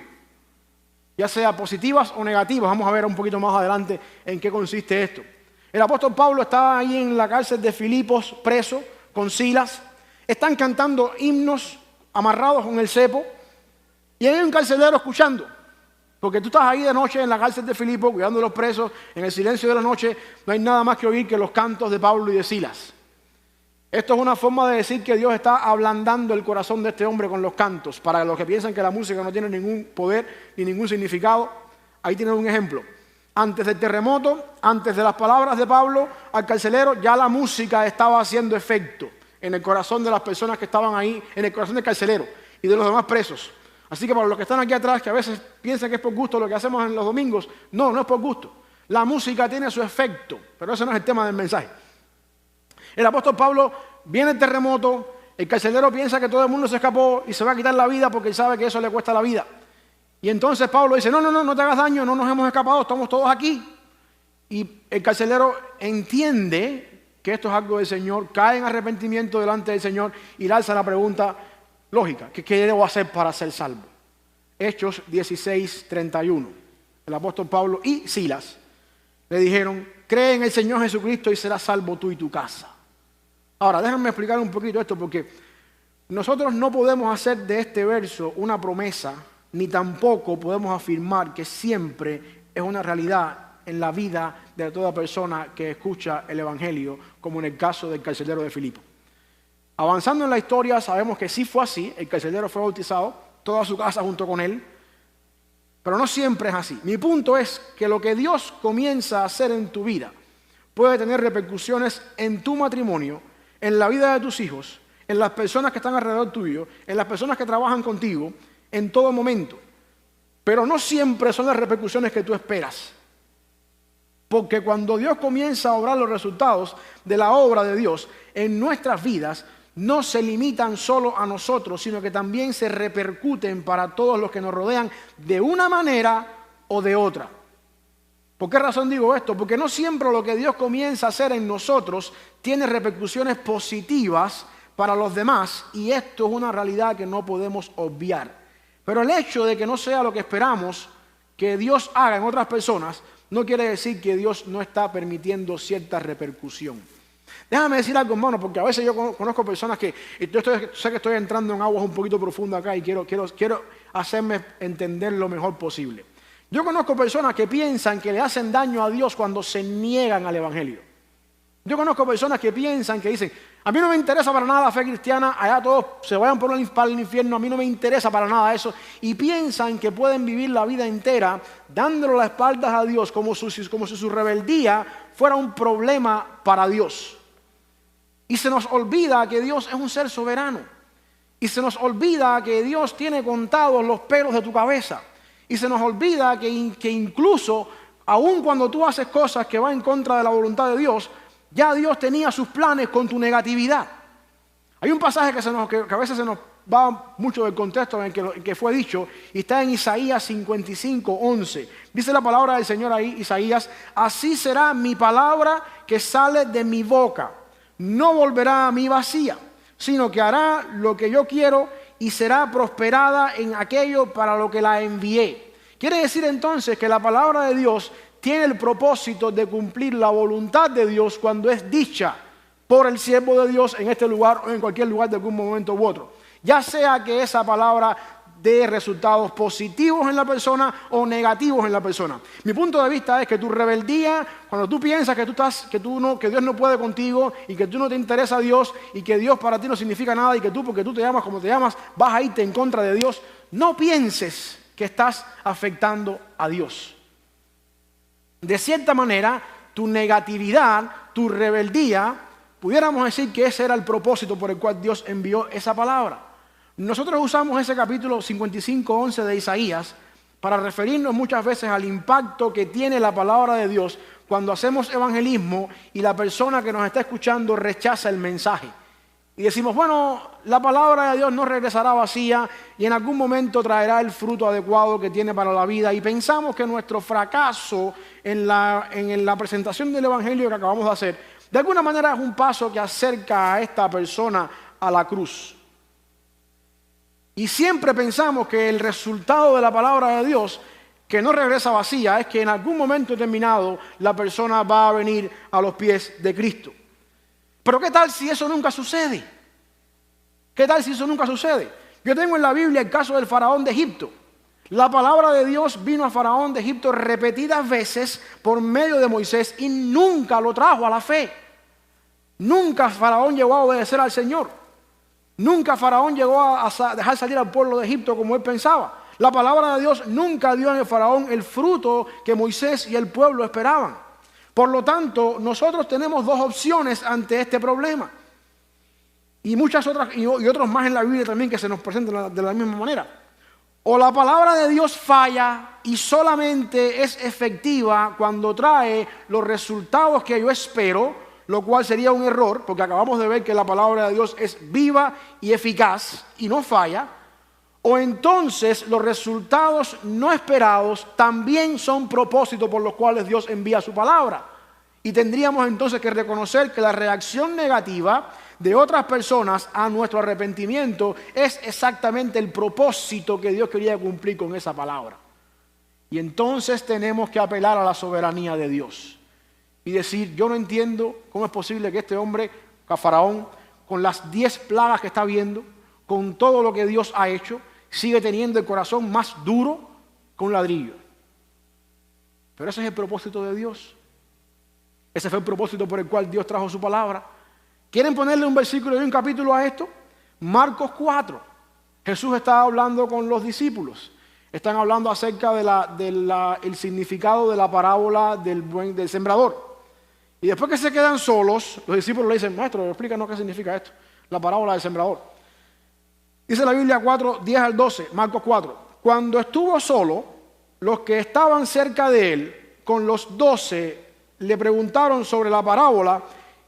ya sea positivas o negativas. Vamos a ver un poquito más adelante en qué consiste esto. El apóstol Pablo estaba ahí en la cárcel de Filipos, preso, con Silas. Están cantando himnos amarrados con el cepo, y hay un carcelero escuchando. Porque tú estás ahí de noche en la cárcel de Filipos, cuidando a los presos, en el silencio de la noche, no hay nada más que oír que los cantos de Pablo y de Silas. Esto es una forma de decir que Dios está ablandando el corazón de este hombre con los cantos. Para los que piensan que la música no tiene ningún poder ni ningún significado, ahí tienen un ejemplo. Antes del terremoto, antes de las palabras de Pablo al carcelero, ya la música estaba haciendo efecto en el corazón de las personas que estaban ahí, en el corazón del carcelero y de los demás presos. Así que para los que están aquí atrás, que a veces piensan que es por gusto lo que hacemos en los domingos, no es por gusto. La música tiene su efecto, pero ese no es el tema del mensaje. El apóstol Pablo, viene el terremoto, el carcelero piensa que todo el mundo se escapó y se va a quitar la vida porque él sabe que eso le cuesta la vida. Y entonces Pablo dice: no te hagas daño, no nos hemos escapado, estamos todos aquí. Y el carcelero entiende que esto es algo del Señor, cae en arrepentimiento delante del Señor y le alza la pregunta lógica: ¿qué debo hacer para ser salvo? Hechos 16:31. El apóstol Pablo y Silas le dijeron: cree en el Señor Jesucristo y serás salvo tú y tu casa. Ahora, déjenme explicar un poquito esto, porque nosotros no podemos hacer de este verso una promesa, ni tampoco podemos afirmar que siempre es una realidad en la vida de toda persona que escucha el Evangelio, como en el caso del carcelero de Filipo. Avanzando en la historia, sabemos que sí fue así. El carcelero fue bautizado, toda su casa junto con él, pero no siempre es así. Mi punto es que lo que Dios comienza a hacer en tu vida puede tener repercusiones en tu matrimonio, en la vida de tus hijos, en las personas que están alrededor tuyo, en las personas que trabajan contigo, en todo momento. Pero no siempre son las repercusiones que tú esperas. Porque cuando Dios comienza a obrar los resultados de la obra de Dios en nuestras vidas, no se limitan solo a nosotros, sino que también se repercuten para todos los que nos rodean de una manera o de otra. ¿Por qué razón digo esto? Porque no siempre lo que Dios comienza a hacer en nosotros tiene repercusiones positivas para los demás, y esto es una realidad que no podemos obviar. Pero el hecho de que no sea lo que esperamos que Dios haga en otras personas no quiere decir que Dios no está permitiendo cierta repercusión. Déjame decir algo, hermano, porque a veces yo conozco personas que, sé que estoy entrando en aguas un poquito profundas acá y quiero hacerme entender lo mejor posible. Yo conozco personas que piensan que le hacen daño a Dios cuando se niegan al Evangelio. Yo conozco personas que piensan, que dicen, a mí no me interesa para nada la fe cristiana, allá todos se vayan para el infierno, a mí no me interesa para nada eso. Y piensan que pueden vivir la vida entera dándole las espaldas a Dios como si su rebeldía fuera un problema para Dios. Y se nos olvida que Dios es un ser soberano. Y se nos olvida que Dios tiene contados los pelos de tu cabeza. Y se nos olvida que incluso, aun cuando tú haces cosas que van en contra de la voluntad de Dios, ya Dios tenía sus planes con tu negatividad. Hay un pasaje que a veces se nos va mucho del contexto en el que fue dicho, y está en Isaías 55:11. Dice la palabra del Señor ahí, Isaías: así será mi palabra que sale de mi boca. No volverá a mí vacía, sino que hará lo que yo quiero y será prosperada en aquello para lo que la envié. Quiere decir entonces que la palabra de Dios tiene el propósito de cumplir la voluntad de Dios cuando es dicha por el siervo de Dios en este lugar o en cualquier lugar de algún momento u otro. Ya sea que esa palabra dé resultados positivos en la persona o negativos en la persona. Mi punto de vista es que tu rebeldía, cuando tú piensas que Dios no puede contigo y que tú no te interesa a Dios y que Dios para ti no significa nada y que tú, porque tú te llamas como te llamas, vas a irte en contra de Dios, no pienses que estás afectando a Dios. De cierta manera, tu negatividad, tu rebeldía, pudiéramos decir que ese era el propósito por el cual Dios envió esa palabra. Nosotros usamos ese capítulo 55:11 de Isaías para referirnos muchas veces al impacto que tiene la palabra de Dios cuando hacemos evangelismo y la persona que nos está escuchando rechaza el mensaje. Y decimos, bueno, la palabra de Dios no regresará vacía y en algún momento traerá el fruto adecuado que tiene para la vida. Y pensamos que nuestro fracaso en la presentación del evangelio que acabamos de hacer, de alguna manera es un paso que acerca a esta persona a la cruz. Y siempre pensamos que el resultado de la palabra de Dios, que no regresa vacía, es que en algún momento determinado la persona va a venir a los pies de Cristo. Pero ¿qué tal si eso nunca sucede? ¿Qué tal si eso nunca sucede? Yo tengo en la Biblia el caso del faraón de Egipto. La palabra de Dios vino a faraón de Egipto repetidas veces por medio de Moisés y nunca lo trajo a la fe. Nunca faraón llegó a obedecer al Señor. Nunca faraón llegó a dejar salir al pueblo de Egipto como él pensaba. La palabra de Dios nunca dio en el faraón el fruto que Moisés y el pueblo esperaban. Por lo tanto, nosotros tenemos dos opciones ante este problema. Y muchas otras, y otros más en la Biblia también que se nos presentan de la misma manera. O la palabra de Dios falla y solamente es efectiva cuando trae los resultados que yo espero, lo cual sería un error, porque acabamos de ver que la palabra de Dios es viva y eficaz y no falla. O entonces los resultados no esperados también son propósitos por los cuales Dios envía su palabra. Y tendríamos entonces que reconocer que la reacción negativa de otras personas a nuestro arrepentimiento es exactamente el propósito que Dios quería cumplir con esa palabra. Y entonces tenemos que apelar a la soberanía de Dios y decir, yo no entiendo cómo es posible que este hombre, a Faraón, con las 10 plagas que está viendo, con todo lo que Dios ha hecho, sigue teniendo el corazón más duro que un ladrillo. Pero ese es el propósito de Dios. Ese fue el propósito por el cual Dios trajo su palabra. ¿Quieren ponerle un versículo y un capítulo a esto? Marcos 4. Jesús estaba hablando con los discípulos. Están hablando acerca del significado de la parábola del sembrador. Y después que se quedan solos, los discípulos le dicen, maestro, explícanos qué significa esto, la parábola del sembrador. Dice la Biblia 4, 10 al 12, Marcos 4. Cuando estuvo solo, los que estaban cerca de él, con los 12, le preguntaron sobre la parábola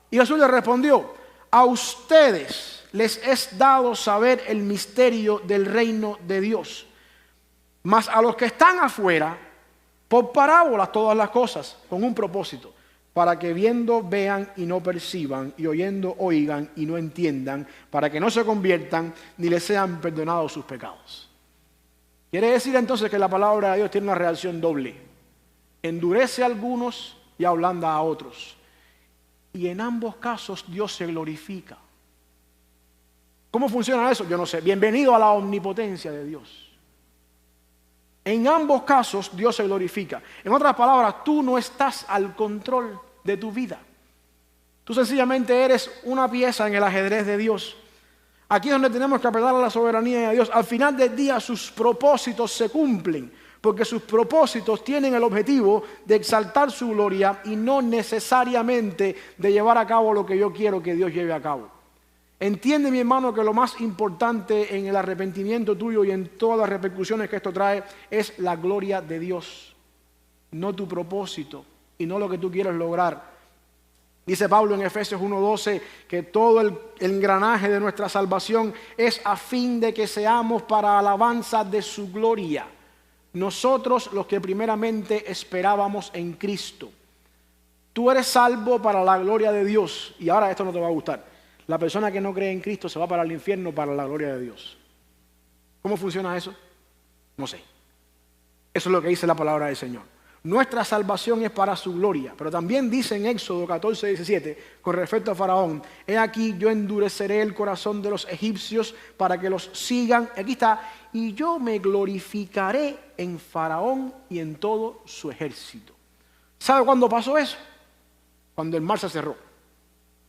y Jesús les respondió, a ustedes les es dado saber el misterio del reino de Dios. Mas a los que están afuera, por parábolas todas las cosas, con un propósito, para que viendo vean y no perciban, y oyendo oigan y no entiendan, para que no se conviertan ni les sean perdonados sus pecados. Quiere decir entonces que la palabra de Dios tiene una reacción doble. Endurece a algunos y ablanda a otros. Y en ambos casos Dios se glorifica. ¿Cómo funciona eso? Yo no sé. Bienvenido a la omnipotencia de Dios. En ambos casos Dios se glorifica. En otras palabras, tú no estás al control de tu vida. Tú sencillamente eres una pieza en el ajedrez de Dios. Aquí es donde tenemos que apelar a la soberanía de Dios. Al final del día sus propósitos se cumplen, porque sus propósitos tienen el objetivo de exaltar su gloria y no necesariamente de llevar a cabo lo que yo quiero que Dios lleve a cabo. Entiende, mi hermano, que lo más importante en el arrepentimiento tuyo y en todas las repercusiones que esto trae es la gloria de Dios, no tu propósito y no lo que tú quieres lograr. Dice Pablo en Efesios 1:12 que todo el engranaje de nuestra salvación es a fin de que seamos para alabanza de su gloria. Nosotros los que primeramente esperábamos en Cristo. Tú eres salvo para la gloria de Dios. Y ahora esto no te va a gustar. La persona que no cree en Cristo se va para el infierno para la gloria de Dios. ¿Cómo funciona eso? No sé. Eso es lo que dice la palabra del Señor. Nuestra salvación es para su gloria. Pero también dice en Éxodo 14:17, con respecto a Faraón: he aquí yo endureceré el corazón de los egipcios para que los sigan. Aquí está: y yo me glorificaré en Faraón y en todo su ejército. ¿Sabe cuándo pasó eso? Cuando el mar se cerró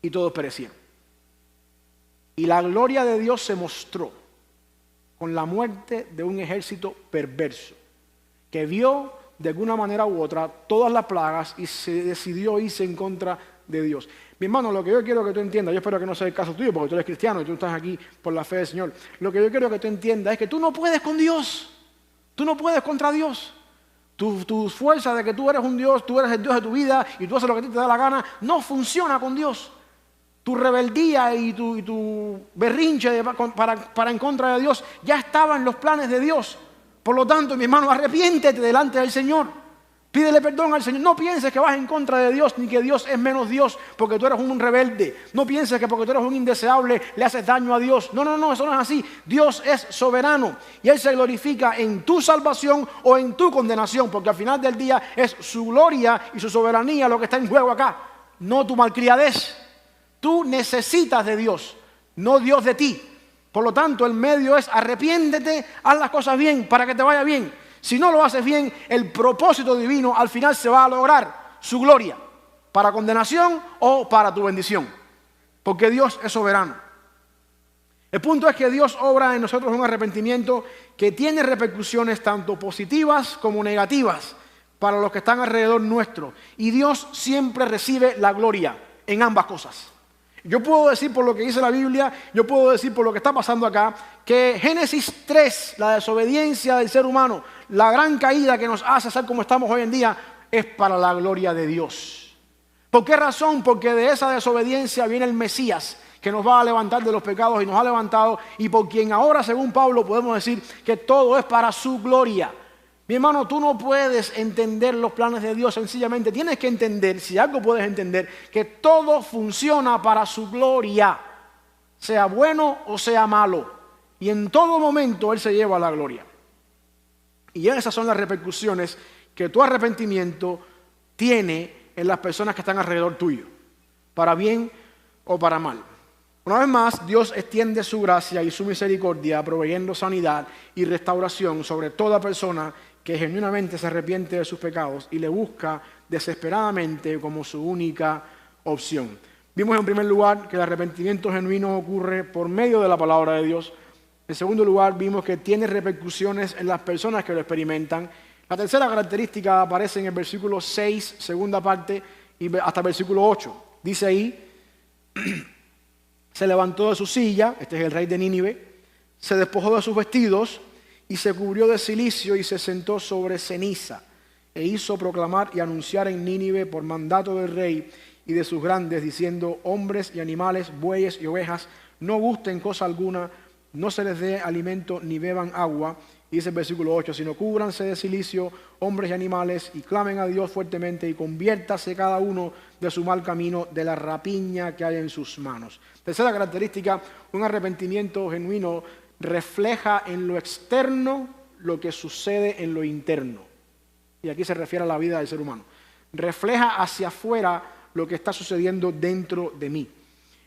y todos perecieron. Y la gloria de Dios se mostró con la muerte de un ejército perverso que vio de alguna manera u otra todas las plagas y se decidió irse en contra de Dios. Mi hermano, lo que yo quiero que tú entiendas, yo espero que no sea el caso tuyo porque tú eres cristiano y tú estás aquí por la fe del Señor. Lo que yo quiero que tú entiendas es que tú no puedes con Dios. Tú no puedes contra Dios. Tu fuerza de que tú eres un Dios, tú eres el Dios de tu vida y tú haces lo que a ti te da la gana, no funciona con Dios. Tu rebeldía y tu berrinche para en contra de Dios ya estaba en los planes de Dios. Por lo tanto, mi hermano, arrepiéntete delante del Señor. Pídele perdón al Señor. No pienses que vas en contra de Dios ni que Dios es menos Dios porque tú eres un rebelde. No pienses que porque tú eres un indeseable le haces daño a Dios. No, eso no es así. Dios es soberano y Él se glorifica en tu salvación o en tu condenación, porque al final del día es su gloria y su soberanía lo que está en juego acá, no tu malcriadez. Tú necesitas de Dios, no Dios de ti. Por lo tanto, el medio es arrepiéntete, haz las cosas bien para que te vaya bien. Si no lo haces bien, el propósito divino al final se va a lograr, su gloria, para condenación o para tu bendición. Porque Dios es soberano. El punto es que Dios obra en nosotros un arrepentimiento que tiene repercusiones tanto positivas como negativas para los que están alrededor nuestro. Y Dios siempre recibe la gloria en ambas cosas. Yo puedo decir por lo que dice la Biblia, yo puedo decir por lo que está pasando acá, que Génesis 3, la desobediencia del ser humano, la gran caída que nos hace ser como estamos hoy en día, es para la gloria de Dios. ¿Por qué razón? Porque de esa desobediencia viene el Mesías, que nos va a levantar de los pecados y nos ha levantado, y por quien ahora, según Pablo, podemos decir que todo es para su gloria. Mi hermano, tú no puedes entender los planes de Dios, sencillamente tienes que entender, si algo puedes entender, que todo funciona para su gloria, sea bueno o sea malo, y en todo momento Él se lleva la gloria. Y esas son las repercusiones que tu arrepentimiento tiene en las personas que están alrededor tuyo, para bien o para mal. Una vez más, Dios extiende su gracia y su misericordia proveyendo sanidad y restauración sobre toda persona que genuinamente se arrepiente de sus pecados y le busca desesperadamente como su única opción. Vimos en primer lugar que el arrepentimiento genuino ocurre por medio de la palabra de Dios. En segundo lugar, vimos que tiene repercusiones en las personas que lo experimentan. La tercera característica aparece en el versículo 6, segunda parte, y hasta el versículo 8. Dice ahí: se levantó de su silla, este es el rey de Nínive, se despojó de sus vestidos y se cubrió de cilicio y se sentó sobre ceniza e hizo proclamar y anunciar en Nínive por mandato del rey y de sus grandes, diciendo: hombres y animales, bueyes y ovejas, no gusten cosa alguna, no se les dé alimento ni beban agua. Y dice el versículo 8, sino cúbranse de cilicio, hombres y animales, y clamen a Dios fuertemente, y conviértase cada uno de su mal camino, de la rapiña que hay en sus manos. Tercera característica, un arrepentimiento genuino refleja en lo externo lo que sucede en lo interno. Y aquí se refiere a la vida del ser humano. Refleja hacia afuera lo que está sucediendo dentro de mí.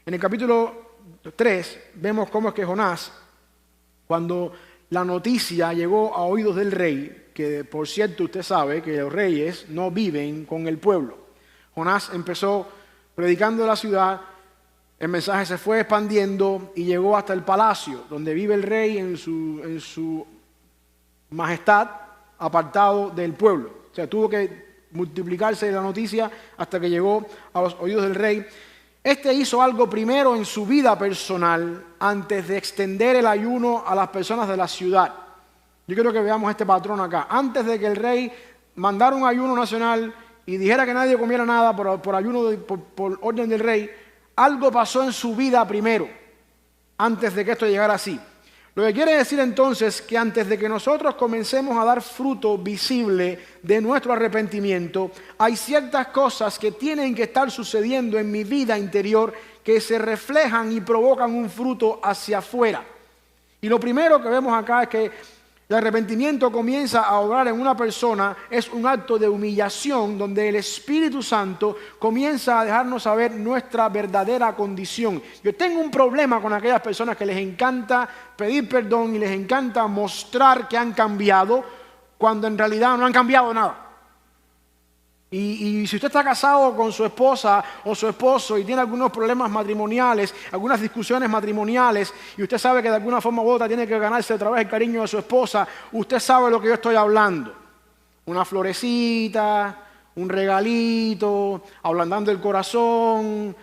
En el capítulo 3 vemos cómo es que Jonás, cuando la noticia llegó a oídos del rey, que por cierto usted sabe que los reyes no viven con el pueblo. Jonás empezó predicando en la ciudad, el mensaje se fue expandiendo y llegó hasta el palacio, donde vive el rey en su majestad, apartado del pueblo. O sea, tuvo que multiplicarse la noticia hasta que llegó a los oídos del rey. Este hizo algo primero en su vida personal antes de extender el ayuno a las personas de la ciudad. Yo quiero que veamos este patrón acá. Antes de que el rey mandara un ayuno nacional y dijera que nadie comiera nada por ayuno, por orden del rey, algo pasó en su vida primero, antes de que esto llegara así. Lo que quiere decir entonces que antes de que nosotros comencemos a dar fruto visible de nuestro arrepentimiento, hay ciertas cosas que tienen que estar sucediendo en mi vida interior que se reflejan y provocan un fruto hacia afuera. Y lo primero que vemos acá es que el arrepentimiento comienza a obrar en una persona, es un acto de humillación donde el Espíritu Santo comienza a dejarnos saber nuestra verdadera condición. Yo tengo un problema con aquellas personas que les encanta pedir perdón y les encanta mostrar que han cambiado cuando en realidad no han cambiado nada. Y si usted está casado con su esposa o su esposo y tiene algunos problemas matrimoniales, algunas discusiones matrimoniales, y usted sabe que de alguna forma u otra tiene que ganarse otra vez el cariño de su esposa, usted sabe de lo que yo estoy hablando. Una florecita, un regalito, ablandando el corazón,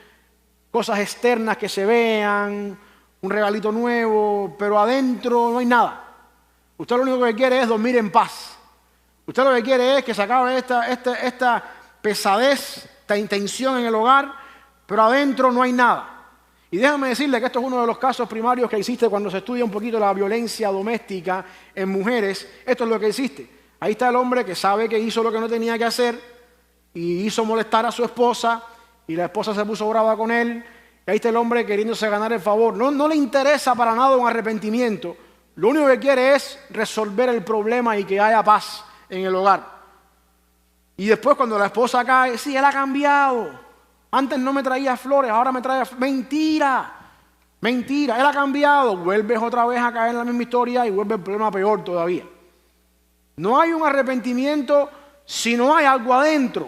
cosas externas que se vean, un regalito nuevo, pero adentro no hay nada. Usted lo único que quiere es dormir en paz. Usted lo que quiere es que se acabe esta pesadez, esta intención en el hogar, pero adentro no hay nada. Y déjame decirle que esto es uno de los casos primarios que existe cuando se estudia un poquito la violencia doméstica en mujeres. Esto es lo que existe. Ahí está el hombre que sabe que hizo lo que no tenía que hacer y hizo molestar a su esposa y la esposa se puso brava con él. Y ahí está el hombre queriéndose ganar el favor. No le interesa para nada un arrepentimiento. Lo único que quiere es resolver el problema y que haya paz en el hogar. Y después cuando la esposa cae, sí, él ha cambiado. Antes no me traía flores, ahora me trae... Mentira, él ha cambiado. Vuelves otra vez a caer en la misma historia y vuelve el problema peor todavía. No hay un arrepentimiento si no hay algo adentro.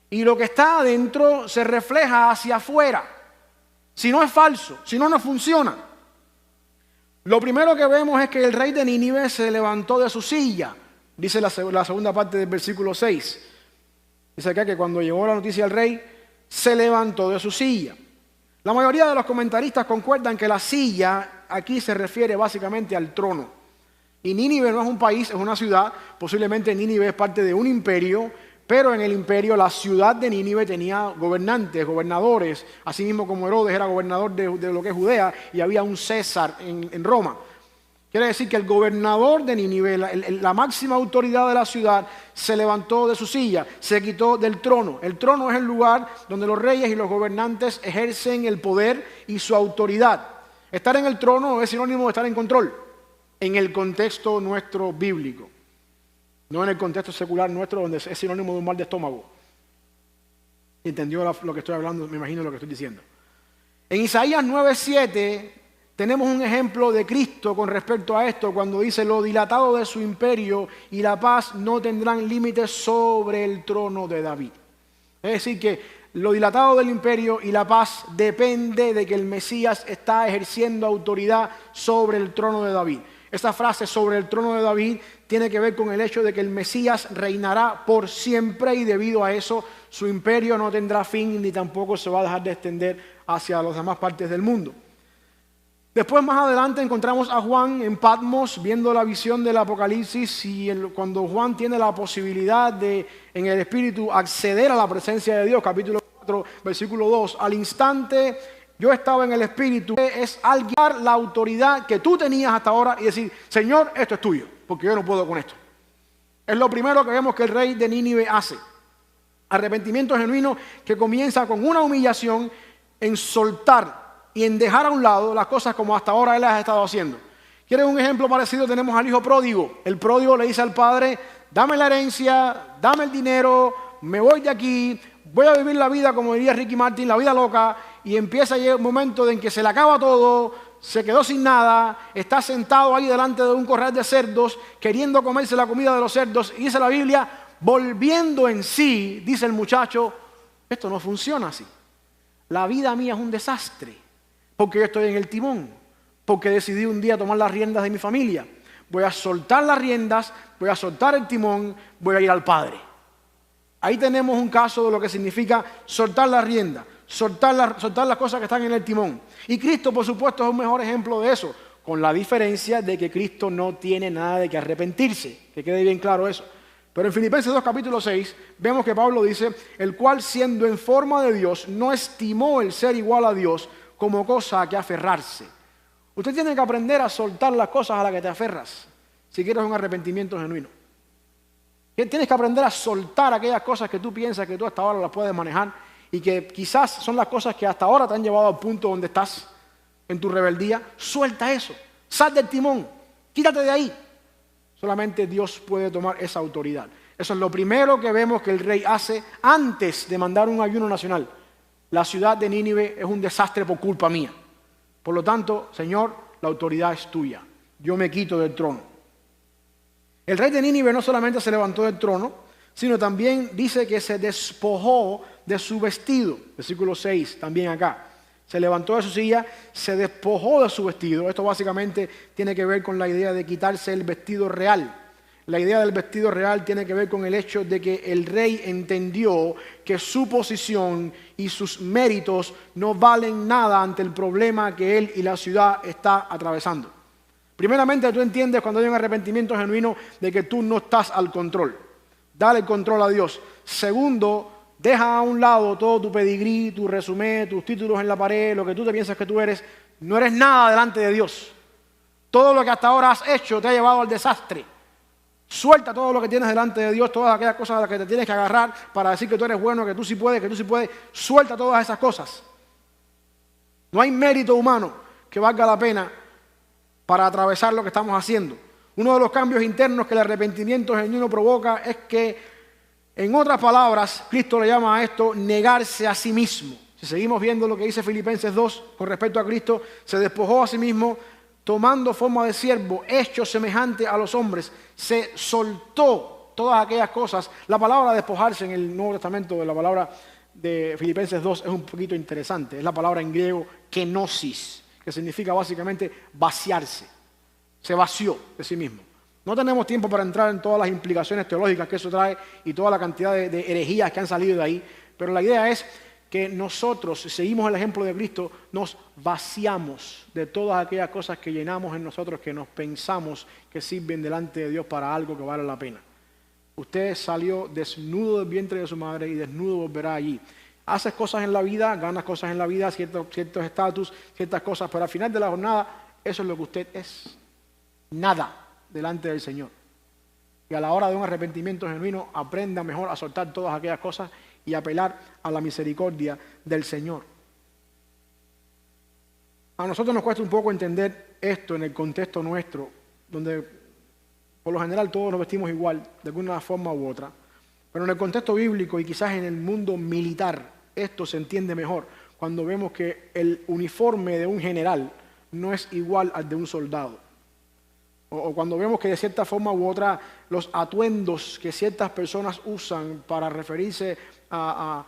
Y lo que está adentro se refleja hacia afuera. Si no es falso, si no, no funciona. Lo primero que vemos es que el rey de Nínive se levantó de su silla. Dice la segunda parte del versículo 6. Dice acá que cuando llegó la noticia al rey, se levantó de su silla. La mayoría de los comentaristas concuerdan que la silla aquí se refiere básicamente al trono. Y Nínive no es un país, es una ciudad. Posiblemente Nínive es parte de un imperio, pero en el imperio la ciudad de Nínive tenía gobernantes, gobernadores. Así mismo como Herodes era gobernador de lo que es Judea y había un César en Roma. Quiere decir que el gobernador de Nínive, la máxima autoridad de la ciudad, se levantó de su silla, se quitó del trono. El trono es el lugar donde los reyes y los gobernantes ejercen el poder y su autoridad. Estar en el trono es sinónimo de estar en control, en el contexto nuestro bíblico. No en el contexto secular nuestro, donde es sinónimo de un mal de estómago. ¿Entendió lo que estoy hablando? Me imagino lo que estoy diciendo. En Isaías 9:7... tenemos un ejemplo de Cristo con respecto a esto cuando dice: lo dilatado de su imperio y la paz no tendrán límites sobre el trono de David. Es decir que lo dilatado del imperio y la paz depende de que el Mesías está ejerciendo autoridad sobre el trono de David. Esa frase sobre el trono de David tiene que ver con el hecho de que el Mesías reinará por siempre y debido a eso su imperio no tendrá fin ni tampoco se va a dejar de extender hacia las demás partes del mundo. Después, más adelante, encontramos a Juan en Patmos viendo la visión del Apocalipsis y cuando Juan tiene la posibilidad de, en el Espíritu, acceder a la presencia de Dios, capítulo 4, versículo 2, al instante yo estaba en el Espíritu, es alguien la autoridad que tú tenías hasta ahora y decir, Señor, esto es tuyo, porque yo no puedo con esto. Es lo primero que vemos que el rey de Nínive hace. Arrepentimiento genuino que comienza con una humillación en soltar y en dejar a un lado las cosas como hasta ahora él las ha estado haciendo. ¿Quieres un ejemplo parecido? Tenemos al hijo pródigo. El pródigo le dice al padre, dame la herencia, dame el dinero, me voy de aquí, voy a vivir la vida, como diría Ricky Martin, la vida loca, y empieza a llegar un momento en que se le acaba todo, se quedó sin nada, está sentado ahí delante de un corral de cerdos, queriendo comerse la comida de los cerdos, y dice la Biblia, volviendo en sí, dice el muchacho, esto no funciona así. La vida mía es un desastre, porque yo estoy en el timón, porque decidí un día tomar las riendas de mi familia. Voy a soltar las riendas, voy a soltar el timón, voy a ir al Padre. Ahí tenemos un caso de lo que significa soltar la rienda, soltar las cosas que están en el timón. Y Cristo, por supuesto, es un mejor ejemplo de eso, con la diferencia de que Cristo no tiene nada de que arrepentirse, que quede bien claro eso. Pero en Filipenses 2, capítulo 6, vemos que Pablo dice, el cual siendo en forma de Dios, no estimó el ser igual a Dios como cosa a que aferrarse. Usted tiene que aprender a soltar las cosas a las que te aferras, si quieres un arrepentimiento genuino. Tienes que aprender a soltar aquellas cosas que tú piensas que tú hasta ahora las puedes manejar y que quizás son las cosas que hasta ahora te han llevado al punto donde estás en tu rebeldía. Suelta eso, sal del timón, quítate de ahí. Solamente Dios puede tomar esa autoridad. Eso es lo primero que vemos que el rey hace antes de mandar un ayuno nacional. La ciudad de Nínive es un desastre por culpa mía. Por lo tanto, Señor, la autoridad es tuya. Yo me quito del trono. El rey de Nínive no solamente se levantó del trono, sino también dice que se despojó de su vestido. Versículo 6, también acá. Se levantó de su silla, se despojó de su vestido. Esto básicamente tiene que ver con la idea de quitarse el vestido real. La idea del vestido real tiene que ver con el hecho de que el rey entendió que su posición y sus méritos no valen nada ante el problema que él y la ciudad está atravesando. Primeramente, tú entiendes cuando hay un arrepentimiento genuino de que tú no estás al control. Dale el control a Dios. Segundo, deja a un lado todo tu pedigrí, tu resumen, tus títulos en la pared, lo que tú te piensas que tú eres. No eres nada delante de Dios. Todo lo que hasta ahora has hecho te ha llevado al desastre. Suelta todo lo que tienes delante de Dios, todas aquellas cosas a las que te tienes que agarrar para decir que tú eres bueno, que tú sí puedes, que tú sí puedes. Suelta todas esas cosas. No hay mérito humano que valga la pena para atravesar lo que estamos haciendo. Uno de los cambios internos que el arrepentimiento genuino provoca es que, en otras palabras, Cristo le llama a esto negarse a sí mismo. Si seguimos viendo lo que dice Filipenses 2 con respecto a Cristo, se despojó a sí mismo, tomando forma de siervo, hecho semejante a los hombres, se soltó todas aquellas cosas. La palabra despojarse en el Nuevo Testamento, de la palabra de Filipenses 2, es un poquito interesante. Es la palabra en griego kenosis, que significa básicamente vaciarse. Se vació de sí mismo. No tenemos tiempo para entrar en todas las implicaciones teológicas que eso trae y toda la cantidad de herejías que han salido de ahí, pero la idea es que nosotros, si seguimos el ejemplo de Cristo, nos vaciamos de todas aquellas cosas que llenamos en nosotros, que nos pensamos que sirven delante de Dios para algo que vale la pena. Usted salió desnudo del vientre de su madre y desnudo volverá allí. Haces cosas en la vida, ganas cosas en la vida, ciertos estatus, ciertas cosas, pero al final de la jornada, eso es lo que usted es. Nada delante del Señor. Y a la hora de un arrepentimiento genuino, aprenda mejor a soltar todas aquellas cosas y apelar a la misericordia del Señor. A nosotros nos cuesta un poco entender esto en el contexto nuestro, donde por lo general todos nos vestimos igual, de alguna forma u otra. Pero en el contexto bíblico y quizás en el mundo militar, esto se entiende mejor cuando vemos que el uniforme de un general no es igual al de un soldado. O cuando vemos que de cierta forma u otra los atuendos que ciertas personas usan para referirse a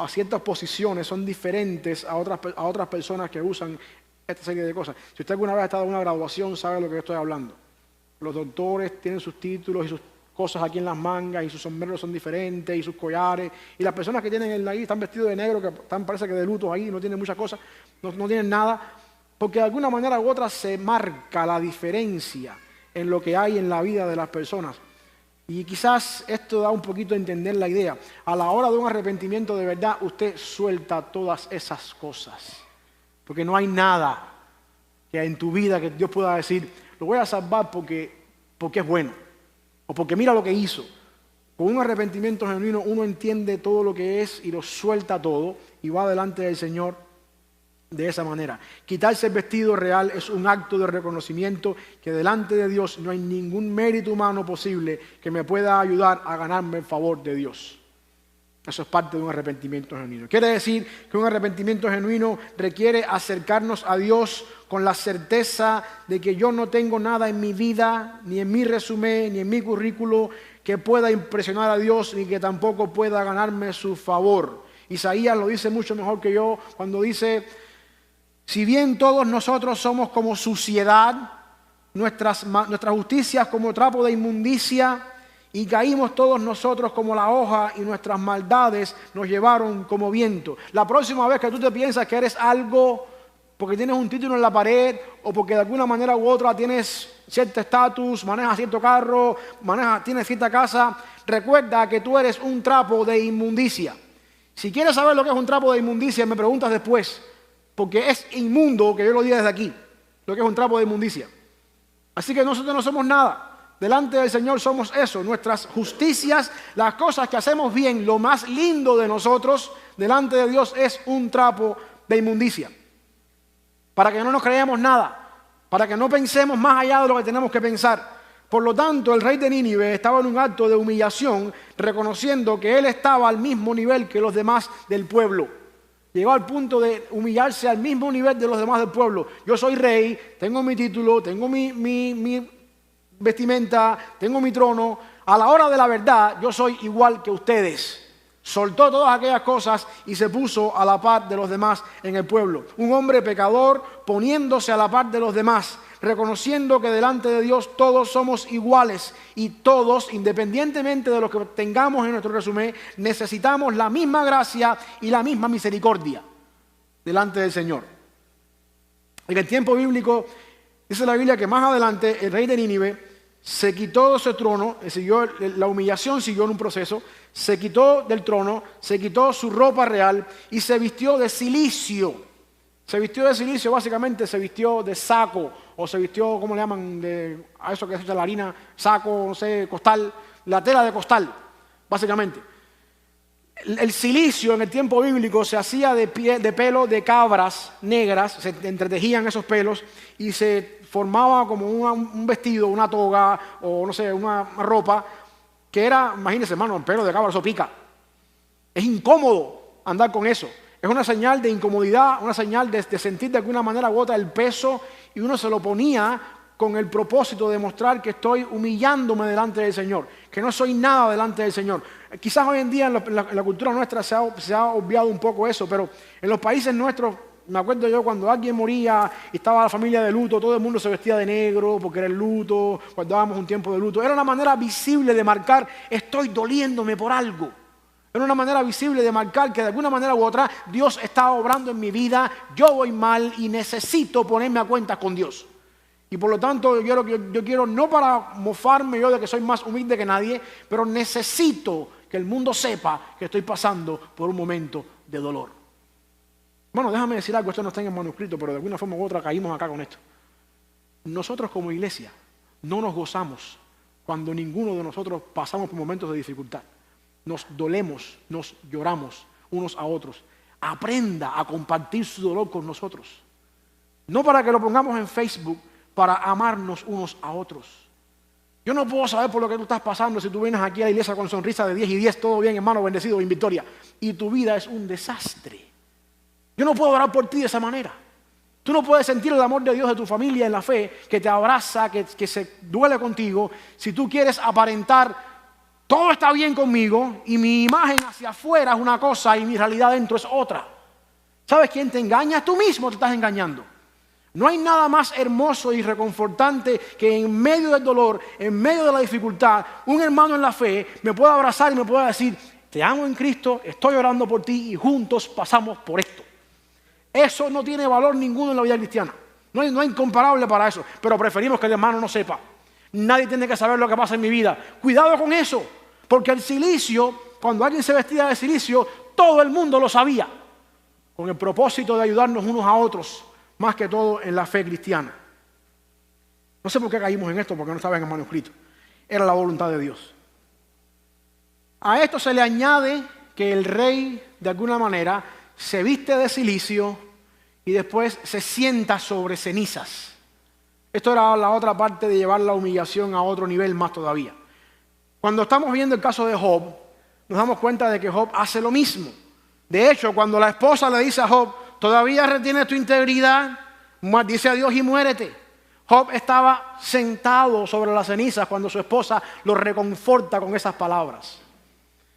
ciertas posiciones son diferentes a otras personas que usan esta serie de cosas. Si usted alguna vez ha estado en una graduación, sabe de lo que yo estoy hablando. Los doctores tienen sus títulos y sus cosas aquí en las mangas y sus sombreros son diferentes y sus collares. Y las personas que tienen ahí están vestidos de negro, que están parece que de luto ahí, no tienen muchas cosas, no tienen nada. Porque de alguna manera u otra se marca la diferencia en lo que hay en la vida de las personas. Y quizás esto da un poquito a entender la idea. A la hora de un arrepentimiento de verdad, usted suelta todas esas cosas. Porque no hay nada que en tu vida que Dios pueda decir, lo voy a salvar porque es bueno, o porque mira lo que hizo. Con un arrepentimiento genuino uno entiende todo lo que es y lo suelta todo y va delante del Señor de esa manera. Quitarse el vestido real es un acto de reconocimiento que delante de Dios no hay ningún mérito humano posible que me pueda ayudar a ganarme el favor de Dios. Eso es parte de un arrepentimiento genuino. Quiere decir que un arrepentimiento genuino requiere acercarnos a Dios con la certeza de que yo no tengo nada en mi vida, ni en mi resumen, ni en mi currículo que pueda impresionar a Dios, ni que tampoco pueda ganarme su favor. Isaías lo dice mucho mejor que yo cuando dice, si bien todos nosotros somos como suciedad, nuestras justicias como trapo de inmundicia, y caímos todos nosotros como la hoja y nuestras maldades nos llevaron como viento. La próxima vez que tú te piensas que eres algo porque tienes un título en la pared o porque de alguna manera u otra tienes cierto estatus, manejas cierto carro, tienes cierta casa, recuerda que tú eres un trapo de inmundicia. Si quieres saber lo que es un trapo de inmundicia, me preguntas después, porque es inmundo que yo lo diga desde aquí, lo que es un trapo de inmundicia. Así que nosotros no somos nada. Delante del Señor somos eso, nuestras justicias, las cosas que hacemos bien, lo más lindo de nosotros, delante de Dios es un trapo de inmundicia. Para que no nos creamos nada, para que no pensemos más allá de lo que tenemos que pensar. Por lo tanto, el rey de Nínive estaba en un acto de humillación, reconociendo que él estaba al mismo nivel que los demás del pueblo. Llegó al punto de humillarse al mismo nivel de los demás del pueblo. Yo soy rey, tengo mi título, tengo mi vestimenta, tengo mi trono, a la hora de la verdad yo soy igual que ustedes. Soltó todas aquellas cosas y se puso a la par de los demás en el pueblo. Un hombre pecador poniéndose a la par de los demás, reconociendo que delante de Dios todos somos iguales y todos, independientemente de lo que tengamos en nuestro resumen, necesitamos la misma gracia y la misma misericordia delante del Señor. En el tiempo bíblico dice la Biblia que más adelante el rey de Nínive se quitó de ese trono, la humillación siguió en un proceso, se quitó del trono, se quitó su ropa real y se vistió de cilicio. Se vistió de cilicio, básicamente se vistió de saco, o se vistió, ¿cómo le llaman? A eso que se echa la harina, saco, no sé, costal, la tela de costal, básicamente. El cilicio en el tiempo bíblico se hacía de pelo de cabras negras, se entretejían esos pelos y se formaba como un vestido, una toga o no sé, una ropa que era, imagínense hermano, el pelo de cabra, eso pica. Es incómodo andar con eso. Es una señal de incomodidad, una señal de sentir de alguna manera u otra el peso y uno se lo ponía con el propósito de mostrar que estoy humillándome delante del Señor, que no soy nada delante del Señor. Quizás hoy en día en la cultura nuestra se ha obviado un poco eso, pero en los países nuestros, me acuerdo yo cuando alguien moría y estaba la familia de luto, todo el mundo se vestía de negro porque era el luto, cuando dábamos un tiempo de luto. Era una manera visible de marcar, estoy doliéndome por algo. Era una manera visible de marcar que de alguna manera u otra Dios está obrando en mi vida, yo voy mal y necesito ponerme a cuentas con Dios. Y por lo tanto yo quiero no para mofarme yo de que soy más humilde que nadie, pero necesito que el mundo sepa que estoy pasando por un momento de dolor. Bueno, déjame decir algo, esto no está en el manuscrito, pero de alguna forma u otra caímos acá con esto. Nosotros como iglesia no nos gozamos cuando ninguno de nosotros pasamos por momentos de dificultad. Nos dolemos, nos lloramos unos a otros. Aprenda a compartir su dolor con nosotros. No para que lo pongamos en Facebook, para amarnos unos a otros. Yo no puedo saber por lo que tú estás pasando si tú vienes aquí a la iglesia con sonrisa de 10 y 10, todo bien, hermano, bendecido, en victoria, y tu vida es un desastre. Yo no puedo orar por ti de esa manera. Tú no puedes sentir el amor de Dios de tu familia en la fe, que te abraza, que se duele contigo, si tú quieres aparentar, todo está bien conmigo y mi imagen hacia afuera es una cosa y mi realidad dentro es otra. ¿Sabes quién te engaña? Tú mismo te estás engañando. No hay nada más hermoso y reconfortante que en medio del dolor, en medio de la dificultad, un hermano en la fe me pueda abrazar y me pueda decir, te amo en Cristo, estoy orando por ti y juntos pasamos por esto. Eso no tiene valor ninguno en la vida cristiana. No hay incomparable para eso, pero preferimos que el hermano no sepa. Nadie tiene que saber lo que pasa en mi vida. Cuidado con eso, porque el cilicio, cuando alguien se vestía de cilicio, todo el mundo lo sabía. con el propósito de ayudarnos unos a otros, más que todo en la fe cristiana. No sé por qué caímos en esto, porque no estaba en el manuscrito. Era la voluntad de Dios. A esto se le añade que el rey, de alguna manera, se viste de cilicio y después se sienta sobre cenizas. Esto era la otra parte de llevar la humillación a otro nivel más todavía. Cuando estamos viendo el caso de Job, nos damos cuenta de que Job hace lo mismo. De hecho, cuando la esposa le dice a Job, ¿todavía retienes tu integridad? Maldice a Dios y muérete. Job estaba sentado sobre las cenizas cuando su esposa lo reconforta con esas palabras.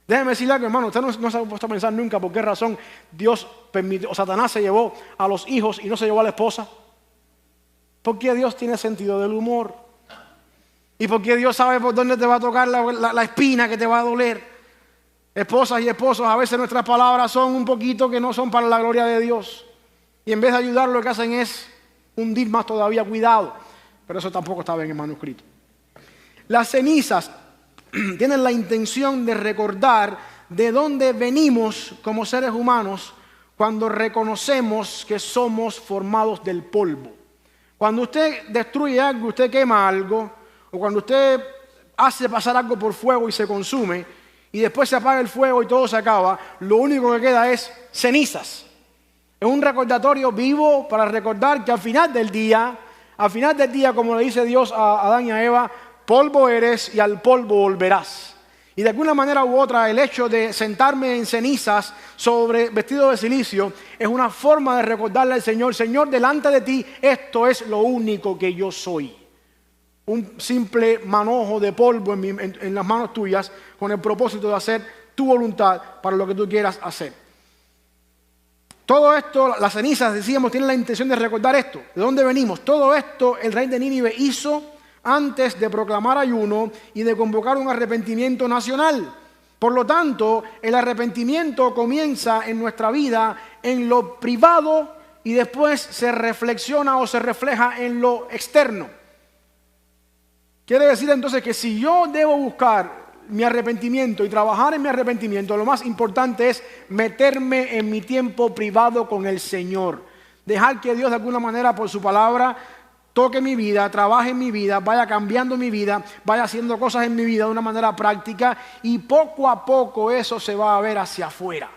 Déjeme decirle algo, hermano, usted no se ha puesto a pensar nunca por qué razón Dios permitió, o Satanás se llevó a los hijos y no se llevó a la esposa. Porque Dios tiene sentido del humor. Y porque Dios sabe por dónde te va a tocar la espina que te va a doler. Esposas y esposos, a veces nuestras palabras son un poquito que no son para la gloria de Dios. Y en vez de ayudar, lo que hacen es hundir más todavía. Cuidado. Pero eso tampoco estaba en el manuscrito. Las cenizas tienen la intención de recordar de dónde venimos como seres humanos cuando reconocemos que somos formados del polvo. Cuando usted destruye algo, usted quema algo, o cuando usted hace pasar algo por fuego y se consume, y después se apaga el fuego y todo se acaba, lo único que queda es cenizas. Es un recordatorio vivo para recordar que al final del día, como le dice Dios a Adán y a Eva, polvo eres y al polvo volverás. Y de alguna manera u otra, el hecho de sentarme en cenizas sobre vestido de cilicio es una forma de recordarle al Señor, Señor, delante de ti, esto es lo único que yo soy. Un simple manojo de polvo en las manos tuyas con el propósito de hacer tu voluntad para lo que tú quieras hacer. Todo esto, las cenizas, decíamos, tienen la intención de recordar esto. ¿De dónde venimos? Todo esto el rey de Nínive hizo antes de proclamar ayuno y de convocar un arrepentimiento nacional. Por lo tanto, el arrepentimiento comienza en nuestra vida en lo privado y después se reflexiona o se refleja en lo externo. Quiere decir entonces que si yo debo buscar mi arrepentimiento y trabajar en mi arrepentimiento, lo más importante es meterme en mi tiempo privado con el Señor. Dejar que Dios de alguna manera por su palabra toque mi vida, trabaje en mi vida, vaya cambiando mi vida, vaya haciendo cosas en mi vida de una manera práctica y poco a poco eso se va a ver hacia afuera.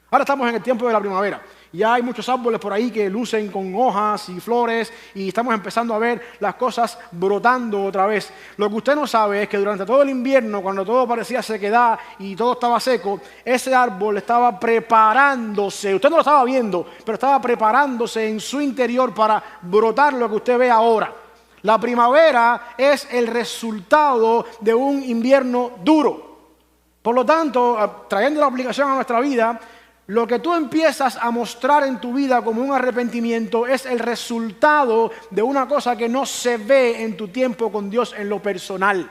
Ahora estamos en el tiempo de la primavera. Ya hay muchos árboles por ahí que lucen con hojas y flores y estamos empezando a ver las cosas brotando otra vez. Lo que usted no sabe es que durante todo el invierno, cuando todo parecía sequedad y todo estaba seco, ese árbol estaba preparándose. Usted no lo estaba viendo, pero estaba preparándose en su interior para brotar lo que usted ve ahora. La primavera es el resultado de un invierno duro. Por lo tanto, trayendo la aplicación a nuestra vida, lo que tú empiezas a mostrar en tu vida como un arrepentimiento es el resultado de una cosa que no se ve en tu tiempo con Dios en lo personal.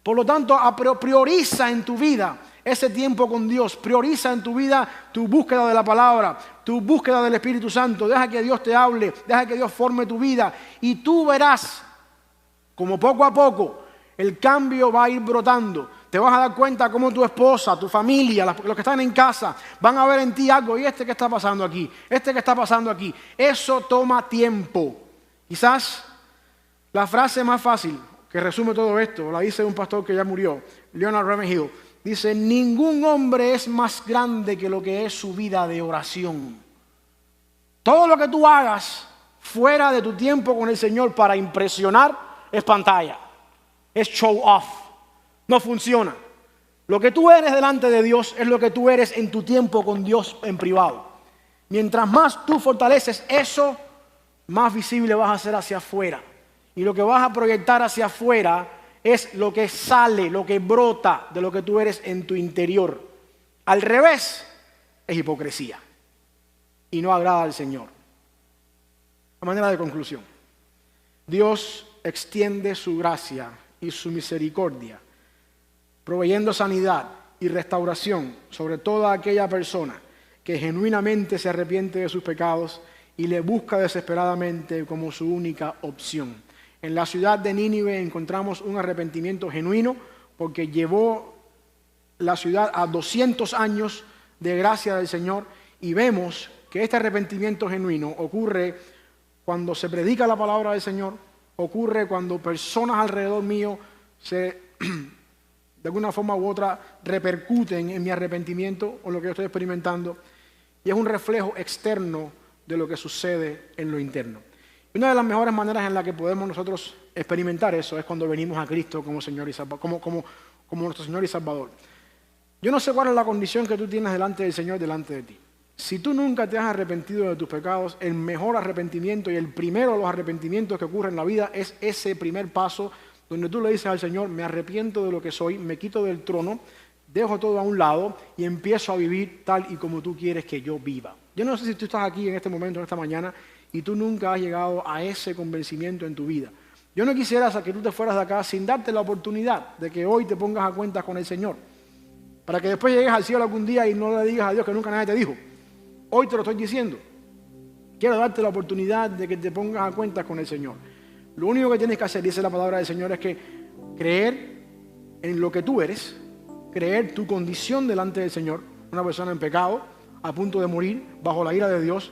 Por lo tanto, prioriza en tu vida ese tiempo con Dios. Prioriza en tu vida tu búsqueda de la palabra, tu búsqueda del Espíritu Santo. Deja que Dios te hable, deja que Dios forme tu vida. Y tú verás como poco a poco el cambio va a ir brotando. Te vas a dar cuenta cómo tu esposa, tu familia, los que están en casa, van a ver en ti algo. ¿Y qué está pasando aquí? ¿Qué está pasando aquí? Eso toma tiempo. Quizás la frase más fácil que resume todo esto, la dice un pastor que ya murió, Leonard Ravenhill. Dice, ningún hombre es más grande que lo que es su vida de oración. Todo lo que tú hagas fuera de tu tiempo con el Señor para impresionar es pantalla, es show off. No funciona. Lo que tú eres delante de Dios es lo que tú eres en tu tiempo con Dios en privado. Mientras más tú fortaleces eso, más visible vas a ser hacia afuera. Y lo que vas a proyectar hacia afuera es lo que sale, lo que brota de lo que tú eres en tu interior. Al revés, es hipocresía. Y no agrada al Señor. A manera de conclusión, Dios extiende su gracia y su misericordia, proveyendo sanidad y restauración sobre toda aquella persona que genuinamente se arrepiente de sus pecados y le busca desesperadamente como su única opción. En la ciudad de Nínive encontramos un arrepentimiento genuino porque llevó la ciudad a 200 años de gracia del Señor y vemos que este arrepentimiento genuino ocurre cuando se predica la palabra del Señor, ocurre cuando personas alrededor mío de alguna forma u otra repercuten en mi arrepentimiento o lo que yo estoy experimentando, y es un reflejo externo de lo que sucede en lo interno. Y una de las mejores maneras en la que podemos nosotros experimentar eso es cuando venimos a Cristo como Señor y Salvador, como nuestro Señor y Salvador. Yo no sé cuál es la condición que tú tienes delante del Señor, delante de ti. Si tú nunca te has arrepentido de tus pecados, el mejor arrepentimiento y el primero de los arrepentimientos que ocurre en la vida es ese primer paso donde tú le dices al Señor, me arrepiento de lo que soy, me quito del trono, dejo todo a un lado y empiezo a vivir tal y como tú quieres que yo viva. Yo no sé si tú estás aquí en este momento, en esta mañana, y tú nunca has llegado a ese convencimiento en tu vida. Yo no quisiera que tú te fueras de acá sin darte la oportunidad de que hoy te pongas a cuentas con el Señor, para que después llegues al cielo algún día y no le digas a Dios que nunca nadie te dijo. Hoy te lo estoy diciendo. Quiero darte la oportunidad de que te pongas a cuentas con el Señor. Lo único que tienes que hacer, dice la palabra del Señor, es que creer en lo que tú eres, creer tu condición delante del Señor, una persona en pecado, a punto de morir, bajo la ira de Dios,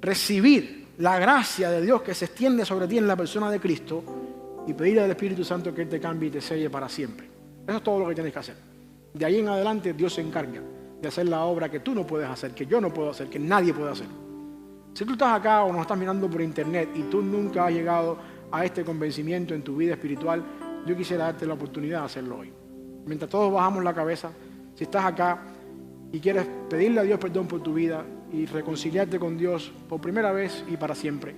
recibir la gracia de Dios que se extiende sobre ti en la persona de Cristo y pedirle al Espíritu Santo que Él te cambie y te selle para siempre. Eso es todo lo que tienes que hacer. De ahí en adelante Dios se encarga de hacer la obra que tú no puedes hacer, que yo no puedo hacer, que nadie puede hacer. Si tú estás acá o nos estás mirando por internet y tú nunca has llegado a este convencimiento en tu vida espiritual, yo quisiera darte la oportunidad de hacerlo hoy. Mientras todos bajamos la cabeza, si estás acá y quieres pedirle a Dios perdón por tu vida y reconciliarte con Dios por primera vez y para siempre,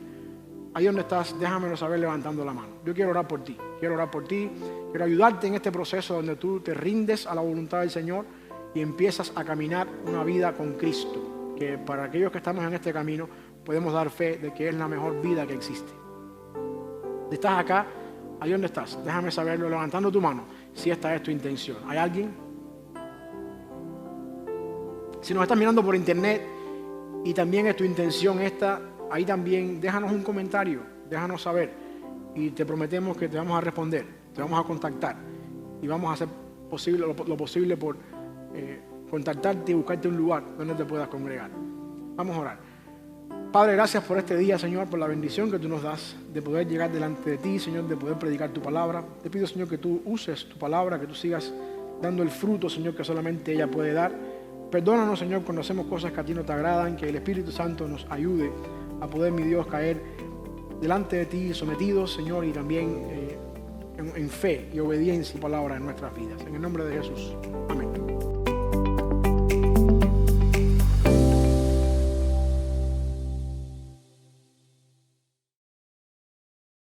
ahí donde estás, déjamelo saber levantando la mano. Yo quiero orar por ti, quiero ayudarte en este proceso donde tú te rindes a la voluntad del Señor y empiezas a caminar una vida con Cristo, que para aquellos que estamos en este camino podemos dar fe de que es la mejor vida que existe. Si estás acá, ahí donde estás, déjame saberlo levantando tu mano, si esta es tu intención. ¿Hay alguien? Si nos estás mirando por internet y también es tu intención esta, ahí también déjanos un comentario, déjanos saber y te prometemos que te vamos a responder, te vamos a contactar y vamos a hacer lo posible por contactarte y buscarte un lugar donde te puedas congregar. Vamos a orar. Padre, gracias por este día, Señor, por la bendición que tú nos das de poder llegar delante de ti, Señor, de poder predicar tu palabra. Te pido, Señor, que tú uses tu palabra, que tú sigas dando el fruto, Señor, que solamente ella puede dar. Perdónanos, Señor, cuando hacemos cosas que a ti no te agradan, que el Espíritu Santo nos ayude a poder, mi Dios, caer delante de ti, sometidos, Señor, y también en fe y obediencia y palabra en nuestras vidas. En el nombre de Jesús. Amén.